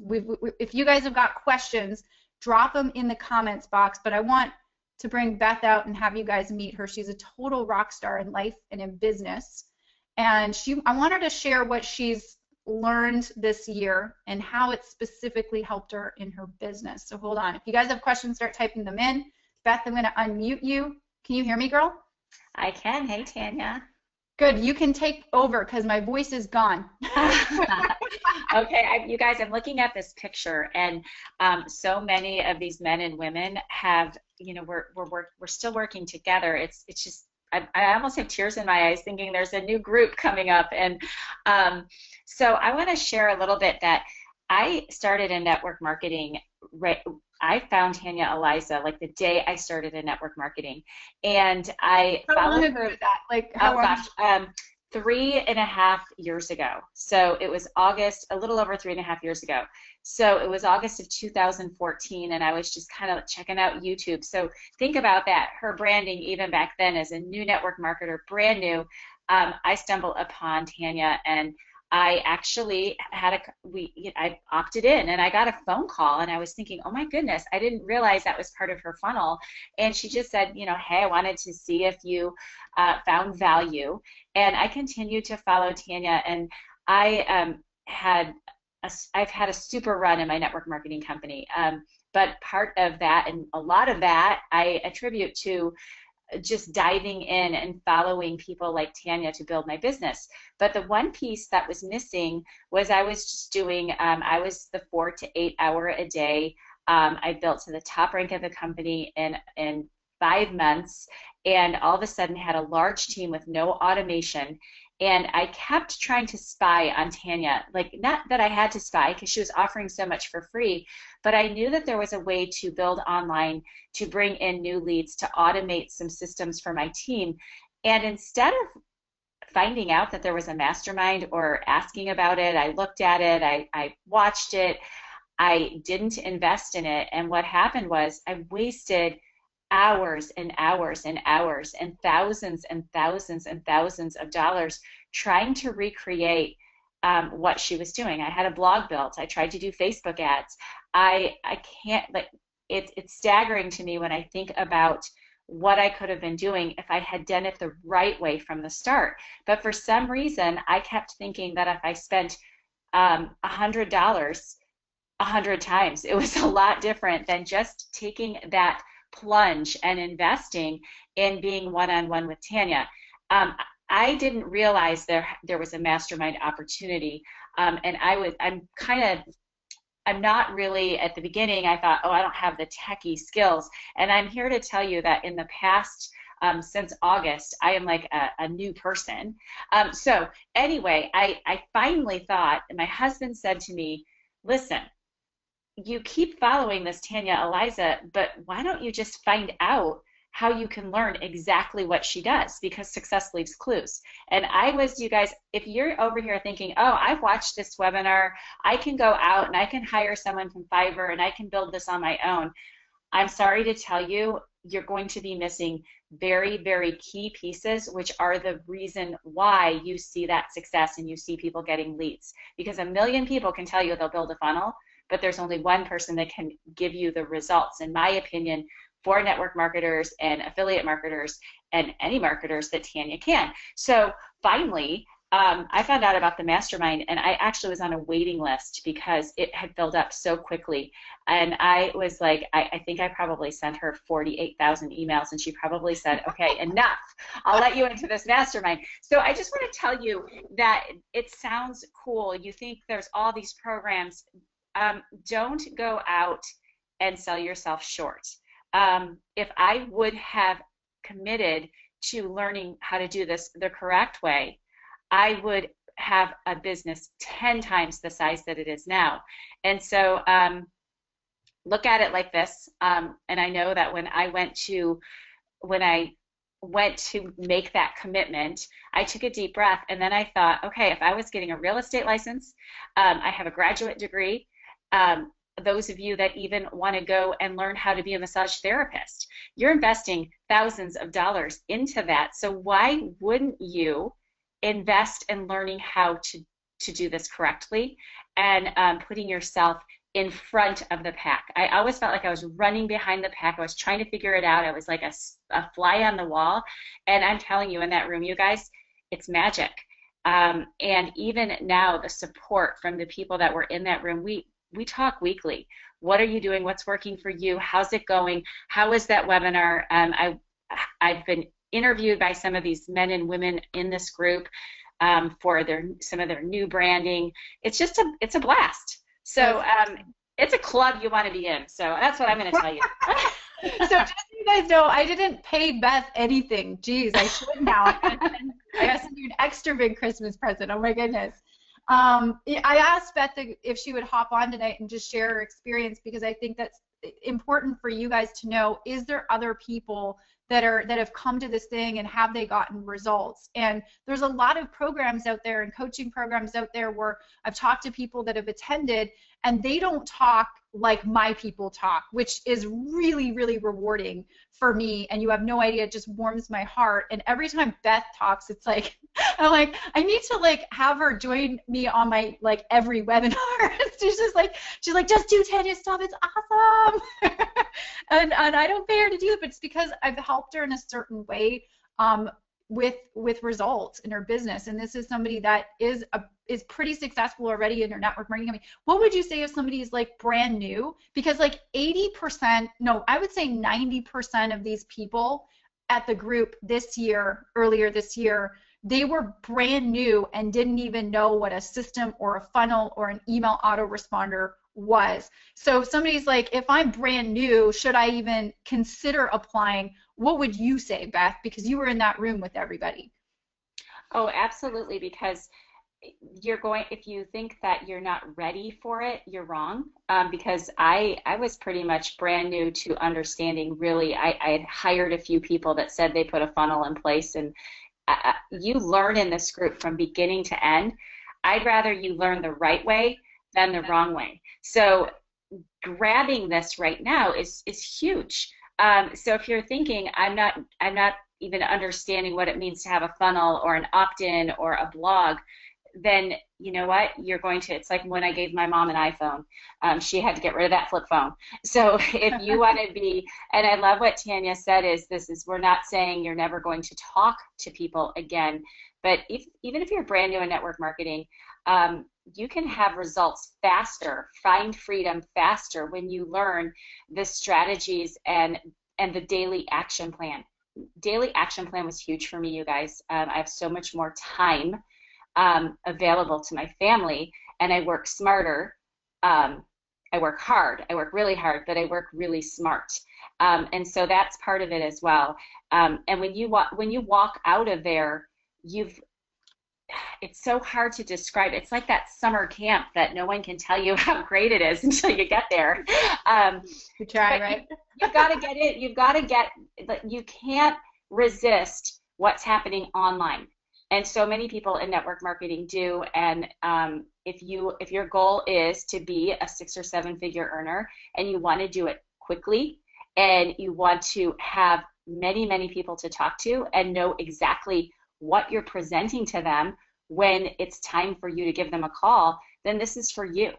If you guys have got questions, drop them in the comments box, but I want to bring Beth out and have you guys meet her. She's a total rock star in life and in business, and I want her to share what she's learned this year and how it specifically helped her in her business. So hold on. If you guys have questions, start typing them in. Beth, I'm going to unmute you. Can you hear me, girl? I can. Hey, Tanya. Good. You can take over because my voice is gone. Okay, you guys, I'm looking at this picture, and so many of these men and women have, you know, we're still working together. It's just, I almost have tears in my eyes thinking there's a new group coming up. And so I want to share a little bit that I started in network marketing. I found Tanya Aliza like the day I started in network marketing, and I followed her. That? Like, how long? 3.5 years ago. So it was August, a little over 3.5 years ago. So it was August of 2014, and I was just kind of checking out YouTube. So think about that. Her branding, even back then, as a new network marketer, brand new, I stumbled upon Tanya, and I actually had I opted in, and I got a phone call, and I was thinking, oh my goodness, I didn't realize that was part of her funnel. And she just said, you know, hey, I wanted to see if you found value. And I continued to follow Tanya, and I've had a super run in my network marketing company. But part of that, and a lot of that, I attribute to just diving in and following people like Tanya to build my business. But the one piece that was missing was I was just doing, I was the 4 to 8 hour a day. I built to the top rank of the company in 5 months, and all of a sudden had a large team with no automation. And I kept trying to spy on Tanya, like, not that I had to spy because she was offering so much for free, but I knew that there was a way to build online, to bring in new leads, to automate some systems for my team. And instead of finding out that there was a mastermind or asking about it, I looked at it, I watched it, I didn't invest in it. And what happened was I wasted hours and hours and hours and thousands and thousands and thousands of dollars trying to recreate what she was doing. I had a blog built. I tried to do Facebook ads. I can't, like, it's staggering to me when I think about what I could have been doing if I had done it the right way from the start. But for some reason, I kept thinking that if I spent $100 100 times, it was a lot different than just taking that plunge and investing in being one-on-one with Tanya. I didn't realize there was a mastermind opportunity, and I'm not really, at the beginning, I thought, oh, I don't have the techie skills, and I'm here to tell you that in the past, since August, I am like a new person. So anyway, I finally thought, and my husband said to me, listen, you keep following this Tanya Aliza, but why don't you just find out how you can learn exactly what she does, because success leaves clues. And I was, you guys, if you're over here thinking, oh, I've watched this webinar, I can go out and I can hire someone from Fiverr and I can build this on my own, I'm sorry to tell you, you're going to be missing very, very key pieces, which are the reason why you see that success and you see people getting leads. Because a million people can tell you they'll build a funnel, but there's only one person that can give you the results, in my opinion, for network marketers and affiliate marketers and any marketers that Tanya can. So finally, I found out about the mastermind, and I actually was on a waiting list because it had filled up so quickly. And I was like, I think I probably sent her 48,000 emails, and she probably said, okay, enough. I'll let you into this mastermind. So I just want to tell you that it sounds cool. You think there's all these programs. Don't go out and sell yourself short. If I would have committed to learning how to do this the correct way, I would have a business 10 times the size that it is now. And so look at it like this. And I know that when I went to make that commitment, I took a deep breath, and then I thought, okay, if I was getting a real estate license, I have a graduate degree. Those of you that even want to go and learn how to be a massage therapist, you're investing thousands of dollars into that. So why wouldn't you invest in learning how to do this correctly and putting yourself in front of the pack? I always felt like I was running behind the pack. I was trying to figure it out. I was like a fly on the wall. And I'm telling you, in that room, you guys, it's magic. And even now, the support from the people that were in that room, we talk weekly. What are you doing? What's working for you? How's it going? How was that webinar? I've been interviewed by some of these men and women in this group for some of their new branding. It's a blast. So it's a club you want to be in. So that's what I'm going to tell you. So just so you guys know, I didn't pay Beth anything. Jeez, I should now. I got to send you an extra big Christmas present. Oh my goodness. I asked Beth if she would hop on tonight and just share her experience, because I think that's important for you guys to know. Is there other people that have come to this thing, and have they gotten results? And there's a lot of programs out there and coaching programs out there where I've talked to people that have attended, and they don't talk like my people talk, which is really, really rewarding for me. And you have no idea, it just warms my heart. And every time Beth talks, it's like, I'm like, I need to like have her join me on my like every webinar. she's like, just do Tanya stuff, it's awesome. and I don't pay her to do it, but it's because I've helped her in a certain way with results in her business. And this is somebody that is pretty successful already in her network marketing company. What would you say if somebody is like brand new? Because like 80%, no, I would say 90% of these people at the group earlier this year, they were brand new and didn't even know what a system or a funnel or an email autoresponder was. So if somebody's like, if I'm brand new, should I even consider applying? What would you say, Beth? Because you were in that room with everybody. Oh, absolutely. Because if you think that you're not ready for it, you're wrong. Because I was pretty much brand new to understanding. Really, I had hired a few people that said they put a funnel in place, and you learn in this group from beginning to end. I'd rather you learn the right way than the wrong way. So grabbing this right now is huge. So if you're thinking, I'm not even understanding what it means to have a funnel or an opt-in or a blog, then you know what, it's like when I gave my mom an iPhone. She had to get rid of that flip phone. So if you want to be, and I love what Tanya said, we're not saying you're never going to talk to people again, but even if you're brand new in network marketing, you can have results faster, find freedom faster when you learn the strategies and the daily action plan. Daily action plan was huge for me, you guys. I have so much more time available to my family, and I work smarter. I work hard. I work really hard, but I work really smart. And so that's part of it as well. And when you walk out of there, it's so hard to describe. It's like that summer camp that no one can tell you how great it is until you get there. You try, right? You've got to get it. You can't resist what's happening online. And so many people in network marketing do. And if your goal is to be a 6 or 7 figure earner, and you want to do it quickly, and you want to have many, many people to talk to and know exactly what you're presenting to them when it's time for you to give them a call, then this is for you.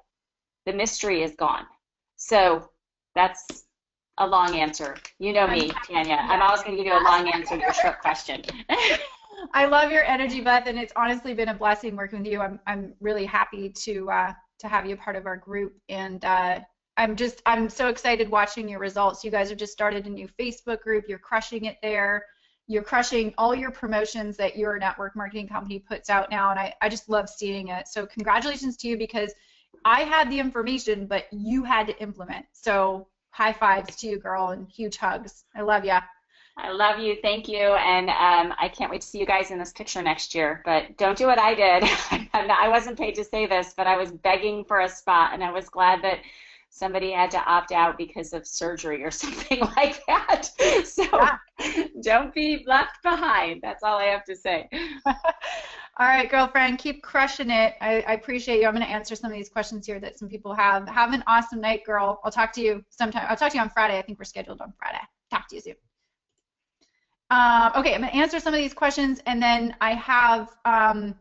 the mystery is gone. So that's a long answer. You know me, Tanya. I'm always going to give you a long answer to a short question. I love your energy, Beth, and it's honestly been a blessing working with you. I'm really happy to have you a part of our group, and I'm so excited watching your results. You guys have just started a new Facebook group. You're crushing it there. You're crushing all your promotions that your network marketing company puts out now, and I just love seeing it. So congratulations to you, because I had the information, but you had to implement. So high fives to you, girl, and huge hugs. I love you. I love you. Thank you. And I can't wait to see you guys in this picture next year. But don't do what I did. I wasn't paid to say this, but I was begging for a spot, and I was glad that somebody had to opt out because of surgery or something like that. So don't be left behind. That's all I have to say. All right, girlfriend, keep crushing it. I appreciate you. I'm going to answer some of these questions here that some people have. Have an awesome night, girl. I'll talk to you sometime. I'll talk to you on Friday. I think we're scheduled on Friday. Talk to you soon. Okay, I'm going to answer some of these questions, and then I have, I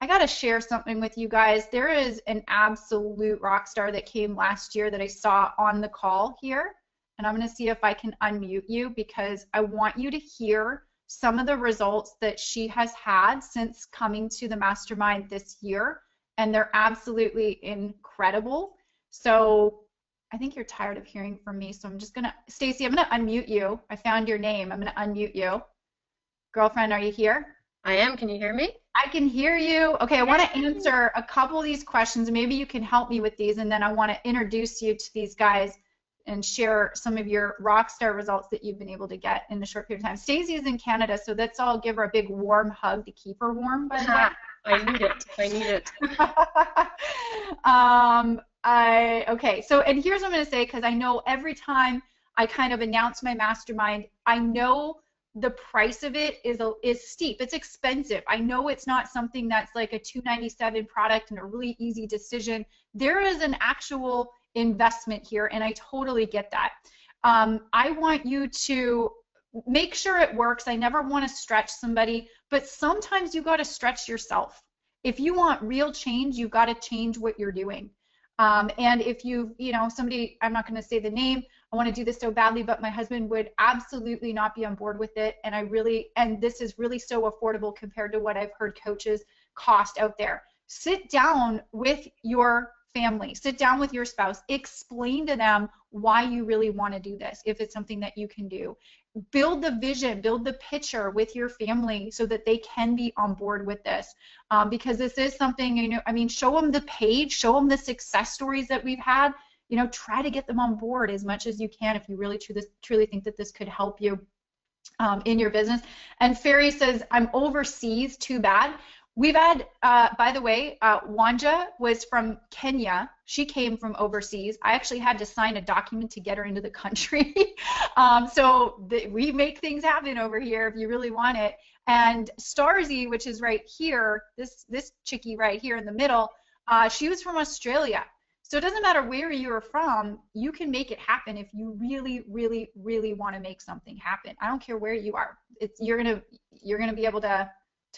got to share something with you guys. There is an absolute rock star that came last year that I saw on the call here, and I'm going to see if I can unmute you, because I want you to hear some of the results that she has had since coming to the mastermind this year, and they're absolutely incredible. So I think you're tired of hearing from me, so I'm just going to, Stacy, I'm going to unmute you. I found your name. I'm going to unmute you. Girlfriend, are you here? I am. Can you hear me? I can hear you. Okay, I want to answer a couple of these questions. Maybe you can help me with these, and then I want to introduce you to these guys and share some of your rock star results that you've been able to get in a short period of time. Stacey is in Canada, so let's all give her a big warm hug to keep her warm, by the way. I need it. I need it. Okay, so, and here's what I'm going to say, because I know every time I kind of announce my mastermind, I know the price of it is steep. It's expensive. I know it's not something that's like a $297 product and a really easy decision. There is an actual investment here, and I totally get that. I want you to make sure it works. I never want to stretch somebody, but sometimes you got to stretch yourself. If you want real change, you've got to change what you're doing. And if you know, somebody, I'm not going to say the name, I want to do this so badly, but my husband would absolutely not be on board with it. And this is really so affordable compared to what I've heard coaches cost out there. Sit down with your family, sit down with your spouse, explain to them why you really want to do this, if it's something that you can do. Build the vision, build the picture with your family so that they can be on board with this, because this is something, you know, I mean, show them the page, show them the success stories that we've had, you know, try to get them on board as much as you can if you really truly think that this could help you in your business. And Ferry says, I'm overseas, too bad. We've had, by the way, Wanja was from Kenya. She came from overseas. I actually had to sign a document to get her into the country. We make things happen over here if you really want it. And Starzy, which is right here, this chickie right here in the middle, she was from Australia. So it doesn't matter where you're from, you can make it happen if you really, really, really want to make something happen. I don't care where you are. You're gonna be able to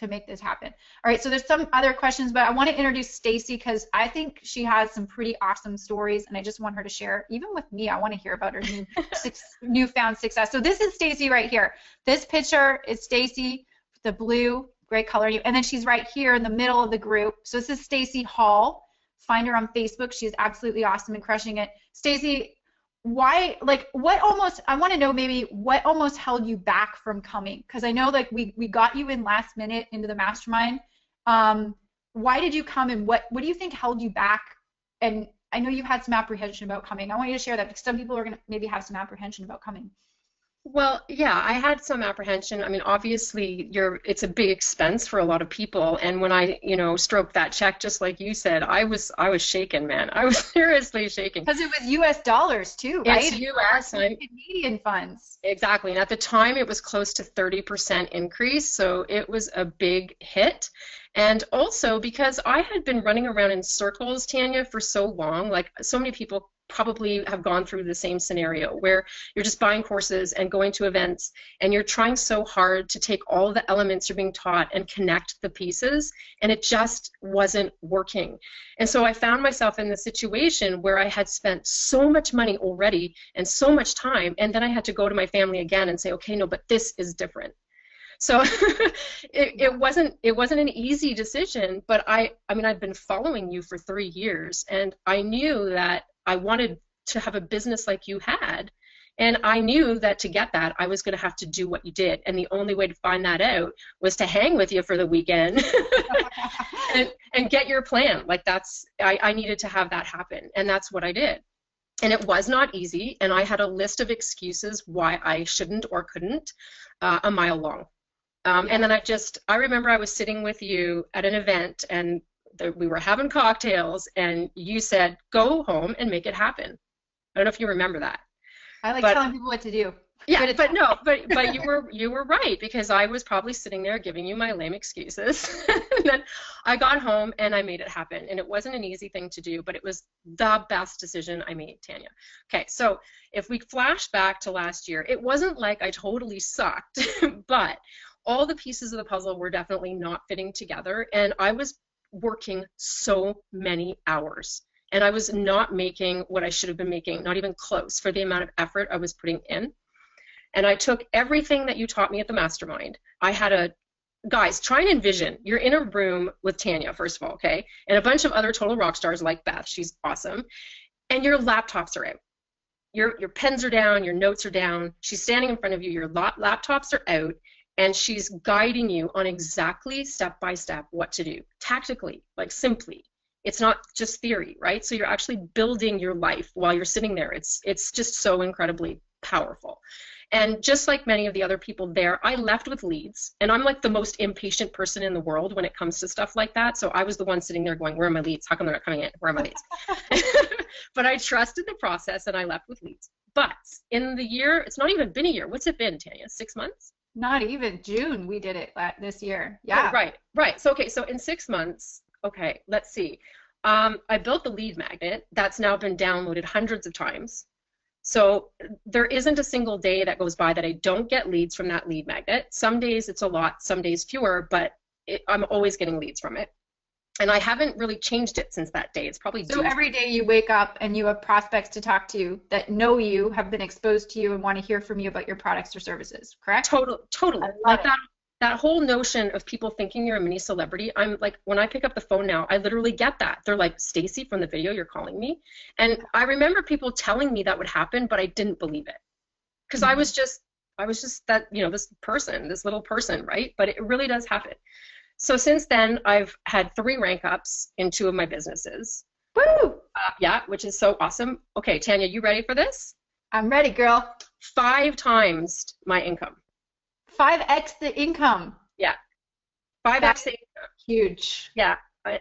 make this happen. All right, so there's some other questions, but I want to introduce Stacy because I think she has some pretty awesome stories, and I just want her to share. Even with me, I want to hear about her newfound success. So this is Stacy right here. This picture is Stacy, the blue, great color, and then she's right here in the middle of the group. So this is Stacy Hall. Find her on Facebook. She's absolutely awesome and crushing it. Stacy, why, like, I want to know maybe what almost held you back from coming? Because I know, like, we got you in last minute into the mastermind. Why did you come, and what do you think held you back? And I know you had some apprehension about coming. I want you to share that because some people are going to maybe have some apprehension about coming. Well, yeah, I had some apprehension. I mean, obviously, it's a big expense for a lot of people, and when I, stroked that check, just like you said, I was shaking, man. I was seriously shaking. Because it was U.S. dollars too, right? It's U.S. Canadian funds. Exactly, and at the time, it was close to 30% increase, so it was a big hit. And also because I had been running around in circles, Tanya, for so long, like so many people probably have gone through the same scenario where you're just buying courses and going to events and you're trying so hard to take all the elements you're being taught and connect the pieces, and it just wasn't working. And so I found myself in the situation where I had spent so much money already and so much time, and then I had to go to my family again and say, okay, no, but this is different. So it wasn't an easy decision, but I mean, I've been following you for 3 years, and I knew that I wanted to have a business like you had, and I knew that to get that, I was going to have to do what you did, and the only way to find that out was to hang with you for the weekend and get your plan. Like I needed to have that happen, and that's what I did. And it was not easy, and I had a list of excuses why I shouldn't or couldn't, a mile long. And then I remember I was sitting with you at an event, and we were having cocktails, and you said, go home and make it happen. I don't know if you remember that. I like telling people what to do. Yeah, but you were right, because I was probably sitting there giving you my lame excuses. And then I got home and I made it happen, and it wasn't an easy thing to do, but it was the best decision I made, Tanya. Okay, so if we flash back to last year, it wasn't like I totally sucked, but all the pieces of the puzzle were definitely not fitting together, and I was working so many hours, and I was not making what I should have been making, not even close, for the amount of effort I was putting in. And I took everything that you taught me at the mastermind. I had guys, try and envision, you're in a room with Tanya, first of all, okay, and a bunch of other total rock stars like Beth, she's awesome, and your laptops are out. Your pens are down, your notes are down, she's standing in front of you, your laptops are out, and she's guiding you on exactly step by step what to do, tactically, like simply. It's not just theory, right? So you're actually building your life while you're sitting there. It's just so incredibly powerful. And just like many of the other people there, I left with leads, and I'm like the most impatient person in the world when it comes to stuff like that. So I was the one sitting there going, where are my leads? How come they're not coming in? Where are my leads? But I trusted the process, and I left with leads. But in the year, it's not even been a year. What's it been, Tanya? 6 months? Not even June we did it this year. Yeah. Oh, right. So, okay, so in 6 months, okay, let's see. I built the lead magnet. That's now been downloaded hundreds of times. So there isn't a single day that goes by that I don't get leads from that lead magnet. Some days it's a lot, some days fewer, but I'm always getting leads from it. And I haven't really changed it since that day. It's probably so every day you wake up and you have prospects to talk to that know you, have been exposed to you, and want to hear from you about your products or services, correct? Totally. Like that whole notion of people thinking you're a mini celebrity, I'm like, when I pick up the phone now, I literally get that. They're like, Stacy from the video, you're calling me? And I remember people telling me that would happen, but I didn't believe it. Because I was just that, this little person, right? But it really does happen. So since then, I've had 3 rank ups in 2 of my businesses. Woo! Yeah, which is so awesome. Okay, Tanya, you ready for this? I'm ready, girl. 5 times my income. 5x the income. Yeah, 5x the income. Huge. Yeah,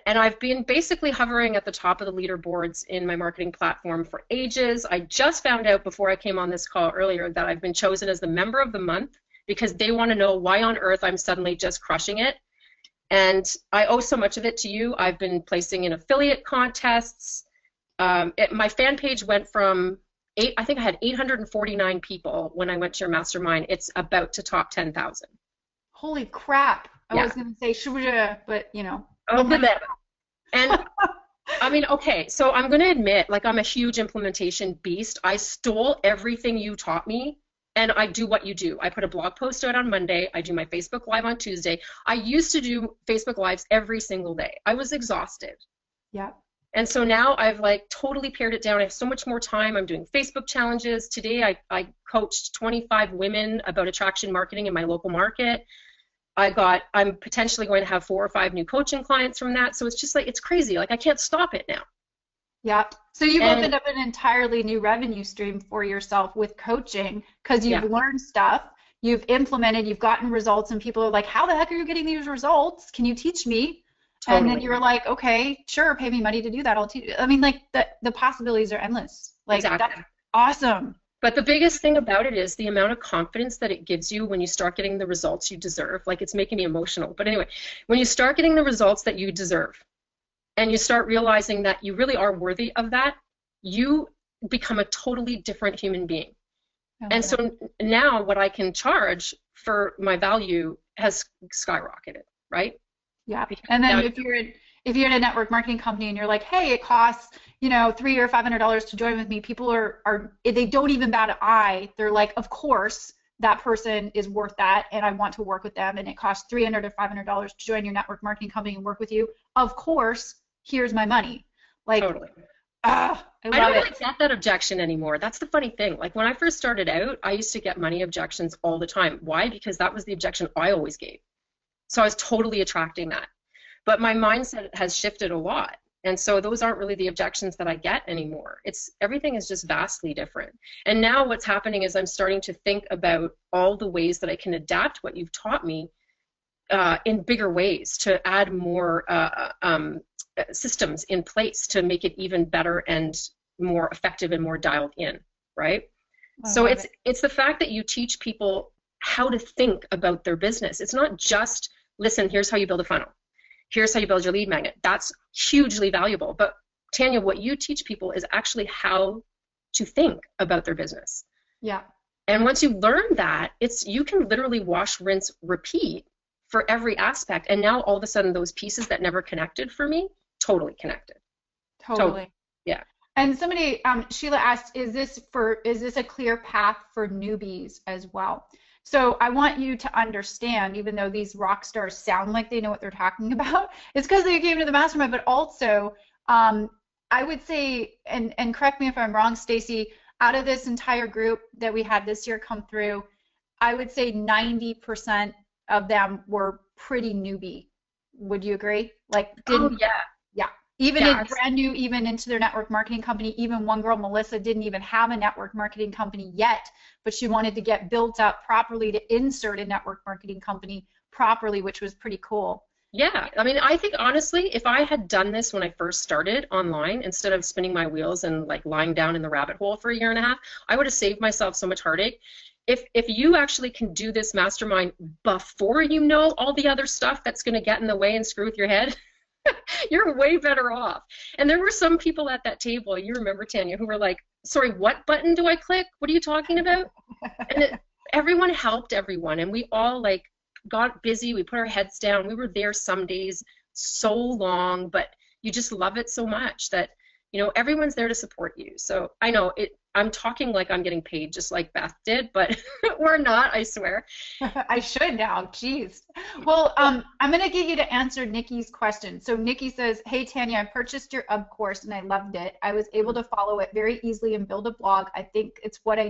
and I've been basically hovering at the top of the leaderboards in my marketing platform for ages. I just found out before I came on this call earlier that I've been chosen as the member of the month because they want to know why on earth I'm suddenly just crushing it. And I owe so much of it to you. I've been placing in affiliate contests. My fan page went from I think I had 849 people when I went to your mastermind. It's about to top 10,000. Holy crap. I was going to say Shuja, but Oh, and I mean, okay, so I'm going to admit, like, I'm a huge implementation beast. I stole everything you taught me, and I do what you do. I put a blog post out on Monday. I do my Facebook Live on Tuesday. I used to do Facebook Lives every single day. I was exhausted. Yeah. And so now I've like totally pared it down. I have so much more time. I'm doing Facebook challenges. Today I coached 25 women about attraction marketing in my local market. I'm potentially going to have 4 or 5 new coaching clients from that. So it's just like, it's crazy. Like I can't stop it now. Yeah. So you've opened up an entirely new revenue stream for yourself with coaching because you've learned stuff, you've implemented, you've gotten results, and people are like, how the heck are you getting these results? Can you teach me? Totally. And then you're like, okay, sure, pay me money to do that. I'll teach you. I mean, like the possibilities are endless. Like exactly. That's awesome. But the biggest thing about it is the amount of confidence that it gives you when you start getting the results you deserve. Like it's making me emotional. But anyway, when you start getting the results that you deserve and you start realizing that you really are worthy of that, you become a totally different human being. And Okay. so now what I can charge for my value has skyrocketed, right? Yeah. Because And now, then if you're in a network marketing company and you're like, hey, it costs, $300 or $500 to join with me, people are they don't even bat an eye. They're like, of course that person is worth that and I want to work with them and it costs $300 or $500 to join your network marketing company and work with you. Of course, here's my money. Like, totally. I I love don't really it. get that objection anymore. That's the funny thing. Like when I first started out, I used to get money objections all the time. Why? Because that was the objection I always gave. So I was totally attracting that. But my mindset has shifted a lot. And so those aren't really the objections that I get anymore. Everything is just vastly different. And now what's happening is I'm starting to think about all the ways that I can adapt what you've taught me in bigger ways to add more systems in place to make it even better and more effective and more dialed in, right? So it's the fact that you teach people how to think about their business. It's not just, listen, here's how you build a funnel. Here's how you build your lead magnet. That's hugely valuable. But Tanya, what you teach people is actually how to think about their business. Yeah. And once you learn that, you can literally wash, rinse, repeat for every aspect. And now all of a sudden those pieces that never connected for me, totally connected. Totally. Yeah. And somebody, Sheila asked, is this a clear path for newbies as well? So I want you to understand, even though these rock stars sound like they know what they're talking about, it's because they came to the mastermind, but also I would say, and correct me if I'm wrong, Stacy, out of this entire group that we had this year come through, I would say 90% of them were pretty newbie. Would you agree? Like, Oh, yeah. Yeah. Even Yes. brand new, even into their network marketing company. Even one girl, Melissa, didn't even have a network marketing company yet, but she wanted to get built up properly to insert a network marketing company properly, which was pretty cool. Yeah, I mean, I think honestly, if I had done this when I first started online, instead of spinning my wheels and like lying down in the rabbit hole for a year and a half, I would have saved myself so much heartache. If you actually can do this mastermind before you know all the other stuff that's going to get in the way and screw with your head, you're way better off. And there were some people at that table, you remember, Tanya, who were like, sorry, what button do I click? What are you talking about? And everyone helped everyone, and we all like got busy. We put our heads down. We were there some days so long, but you just love it so much that, everyone's there to support you. So I know I'm talking like I'm getting paid just like Beth did, but we're not, I swear. I should now. Jeez. Well, I'm going to get you to answer Nikki's question. So Nikki says, hey, Tanya, I purchased your UB course and I loved it. I was able to follow it very easily and build a blog. I think it's what I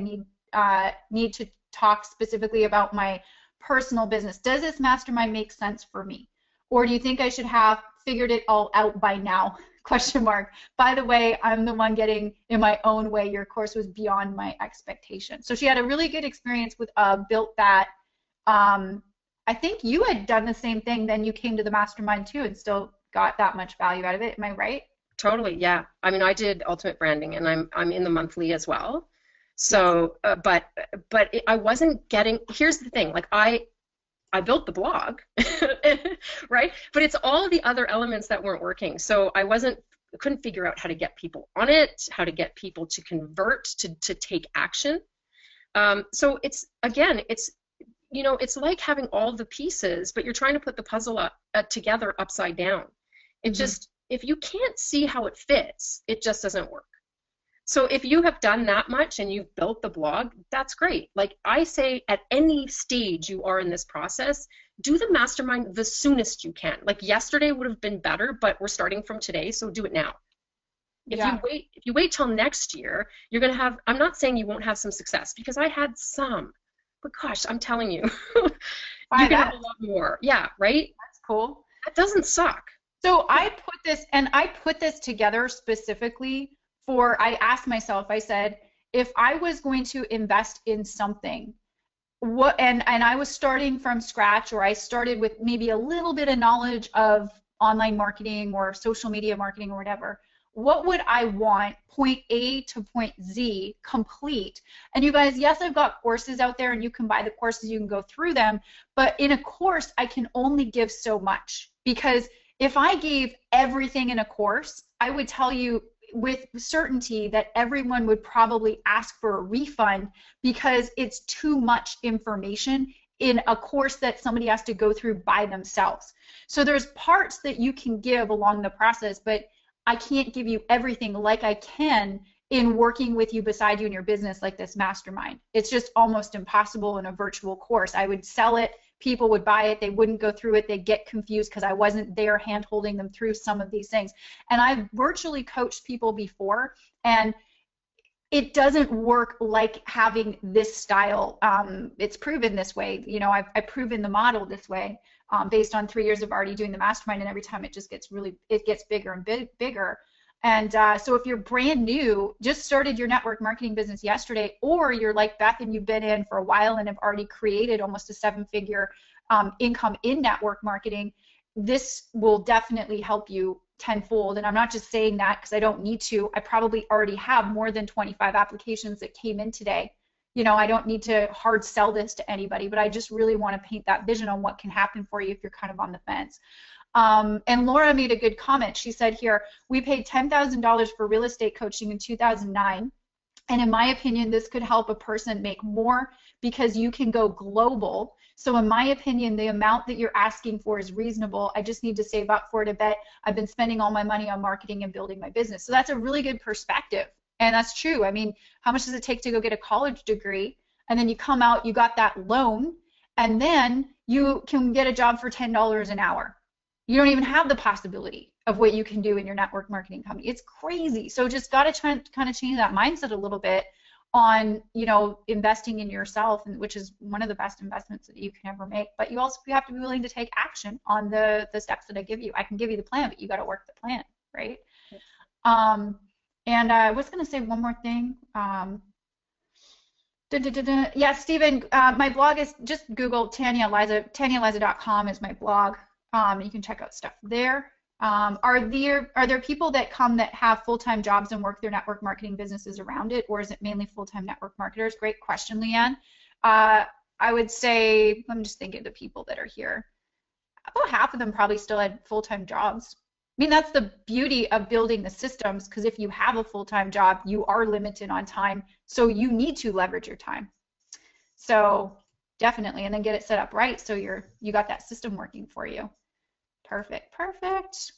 need to talk specifically about my personal business. Does this mastermind make sense for me? Or do you think I should have figured it all out by now? Question mark. By the way, I'm the one getting in my own way. Your course was beyond my expectations. So she had a really good experience with built that. I think you had done the same thing. Then you came to the mastermind too and still got that much value out of it. Am I right? Totally, yeah. I mean, I did Ultimate Branding, and I'm in the monthly as well. So, but I wasn't getting. Here's the thing. Like I built the blog, right? But it's all the other elements that weren't working. So I couldn't figure out how to get people on it, how to get people to convert, to take action. So it's like having all the pieces, but you're trying to put the puzzle together upside down. It just, if you can't see how it fits, it just doesn't work. So if you have done that much and you've built the blog, that's great. Like I say, at any stage you are in this process, do the mastermind the soonest you can. Like yesterday would have been better, but we're starting from today, so do it now. If you wait till next year, you're gonna have, I'm not saying you won't have some success, because I had some, but gosh, I'm telling you, you're gonna have a lot more. Yeah, right? That's cool. That doesn't suck. So I put this together specifically I asked myself, I said, if I was going to invest in something, and I was starting from scratch, or I started with maybe a little bit of knowledge of online marketing or social media marketing or whatever, what would I want point A to point Z complete? And you guys, yes, I've got courses out there and you can buy the courses, you can go through them, but in a course, I can only give so much, because if I gave everything in a course, I would tell you with certainty that everyone would probably ask for a refund because it's too much information in a course that somebody has to go through by themselves. So there's parts that you can give along the process, but I can't give you everything like I can in working with you beside you in your business like this mastermind. It's just almost impossible in a virtual course. I would sell it, people would buy it, they wouldn't go through it, they'd get confused because I wasn't there hand-holding them through some of these things. And I've virtually coached people before, and it doesn't work like having this style. It's proven this way. You know, I've proven the model this way based on 3 years of already doing the mastermind, and every time it just gets it gets bigger and bigger. And so if you're brand new, just started your network marketing business yesterday, or you're like Beth and you've been in for a while and have already created almost a 7-figure income in network marketing, this will definitely help you tenfold. And I'm not just saying that because I don't need to. I probably already have more than 25 applications that came in today. You know, I don't need to hard sell this to anybody, but I just really want to paint that vision on what can happen for you if you're kind of on the fence. And Laura made a good comment. She said here, we paid $10,000 for real estate coaching in 2009. And in my opinion, this could help a person make more because you can go global. So in my opinion, the amount that you're asking for is reasonable. I just need to save up for it a bit. I've been spending all my money on marketing and building my business. So that's a really good perspective. And that's true. I mean, how much does it take to go get a college degree? And then you come out, you got that loan, and then you can get a job for $10 an hour. You don't even have the possibility of what you can do in your network marketing company. It's crazy. So just got to kind of change that mindset a little bit on, you know, investing in yourself, which is one of the best investments that you can ever make. But you also have to be willing to take action on the steps that I give you. I can give you the plan, but you got to work the plan, right? And I was going to say one more thing. Yeah, Stephen, my blog is just Google Tanya Aliza. TanyaAliza.com is my blog. You can check out stuff there. Are there people that come that have full-time jobs and work their network marketing businesses around it, or is it mainly full-time network marketers? Great question, Leanne. I would say, let me just think of the people that are here. About half of them probably still had full-time jobs. I mean, that's the beauty of building the systems, because if you have a full-time job, you are limited on time, so you need to leverage your time. So definitely, and then get it set up right so you got that system working for you. Perfect, perfect.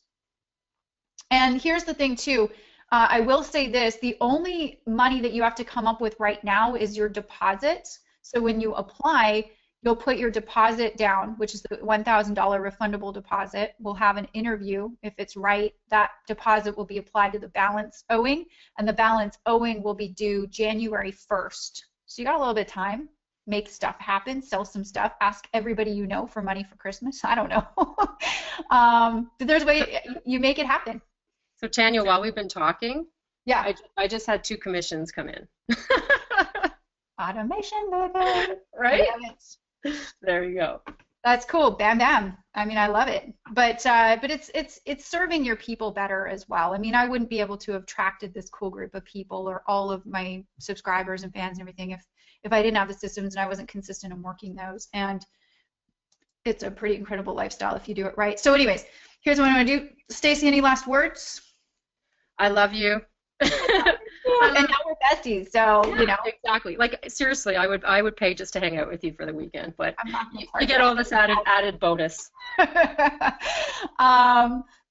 And here's the thing too, I will say this, the only money that you have to come up with right now is your deposit. So when you apply, you'll put your deposit down, which is the $1,000 refundable deposit. We'll have an interview. If it's right, that deposit will be applied to the balance owing, and the balance owing will be due January 1st. So you got a little bit of time. Make stuff happen, sell some stuff, ask everybody you know for money for Christmas. I don't know. But there's a way you make it happen. So Tanya, while we've been talking, yeah, I just had 2 commissions come in. Automation, baby. Right? There you go. That's cool. Bam, bam. I mean, I love it. But it's serving your people better as well. I mean, I wouldn't be able to have attracted this cool group of people or all of my subscribers and fans and everything if I didn't have the systems and I wasn't consistent in working those. And it's a pretty incredible lifestyle if you do it right. So anyways, here's what I'm going to do. Stacey, any last words? I love you. And now we're besties, so you know. Exactly. Like seriously, I would pay just to hang out with you for the weekend, but you get that. all this added bonus.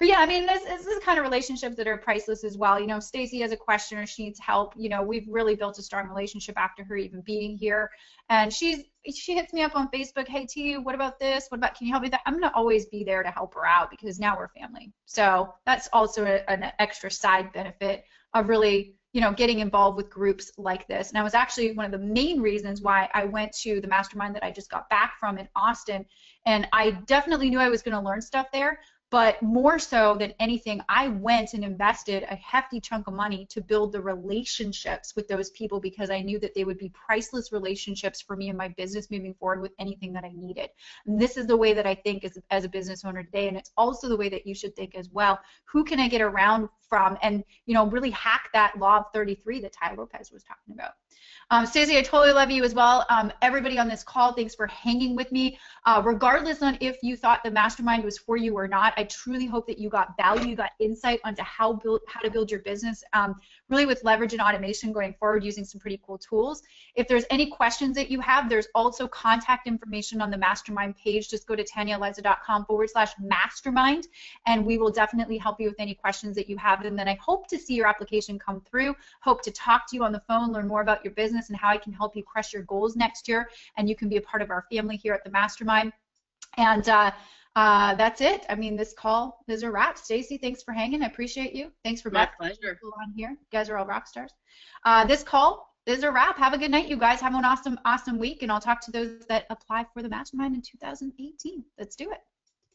But yeah, I mean, this is the kind of relationships that are priceless as well. You know, Stacey has a question or she needs help. You know, we've really built a strong relationship after her even being here, and she hits me up on Facebook. Hey T, what about this? What about, can you help me with that? I'm gonna always be there to help her out because now we're family. So that's also an extra side benefit of really, you know, getting involved with groups like this. And that was actually one of the main reasons why I went to the mastermind that I just got back from in Austin. And I definitely knew I was going to learn stuff there, but more so than anything, I went and invested a hefty chunk of money to build the relationships with those people because I knew that they would be priceless relationships for me and my business moving forward with anything that I needed. And this is the way that I think as a business owner today, and it's also the way that you should think as well. Who can I get around from and, you know, really hack that law of 33 that Ty Lopez was talking about. Stacey, I totally love you as well. Everybody on this call, thanks for hanging with me. Regardless on if you thought the mastermind was for you or not, I I truly hope that you got value, you got insight onto how to build your business, really with leverage and automation going forward using some pretty cool tools. If there's any questions that you have, there's also contact information on the mastermind page. Just go to TanyaAliza.com/mastermind, and we will definitely help you with any questions that you have. And then I hope to see your application come through, hope to talk to you on the phone, learn more about your business and how I can help you crush your goals next year, and you can be a part of our family here at the mastermind. And that's it. I mean, this call is a wrap. Stacey, thanks for hanging. I appreciate you. Thanks for my pleasure. People on here. You guys are all rock stars. This call is a wrap. Have a good night, you guys. Have an awesome week, and I'll talk to those that apply for the mastermind in 2018. Let's do it.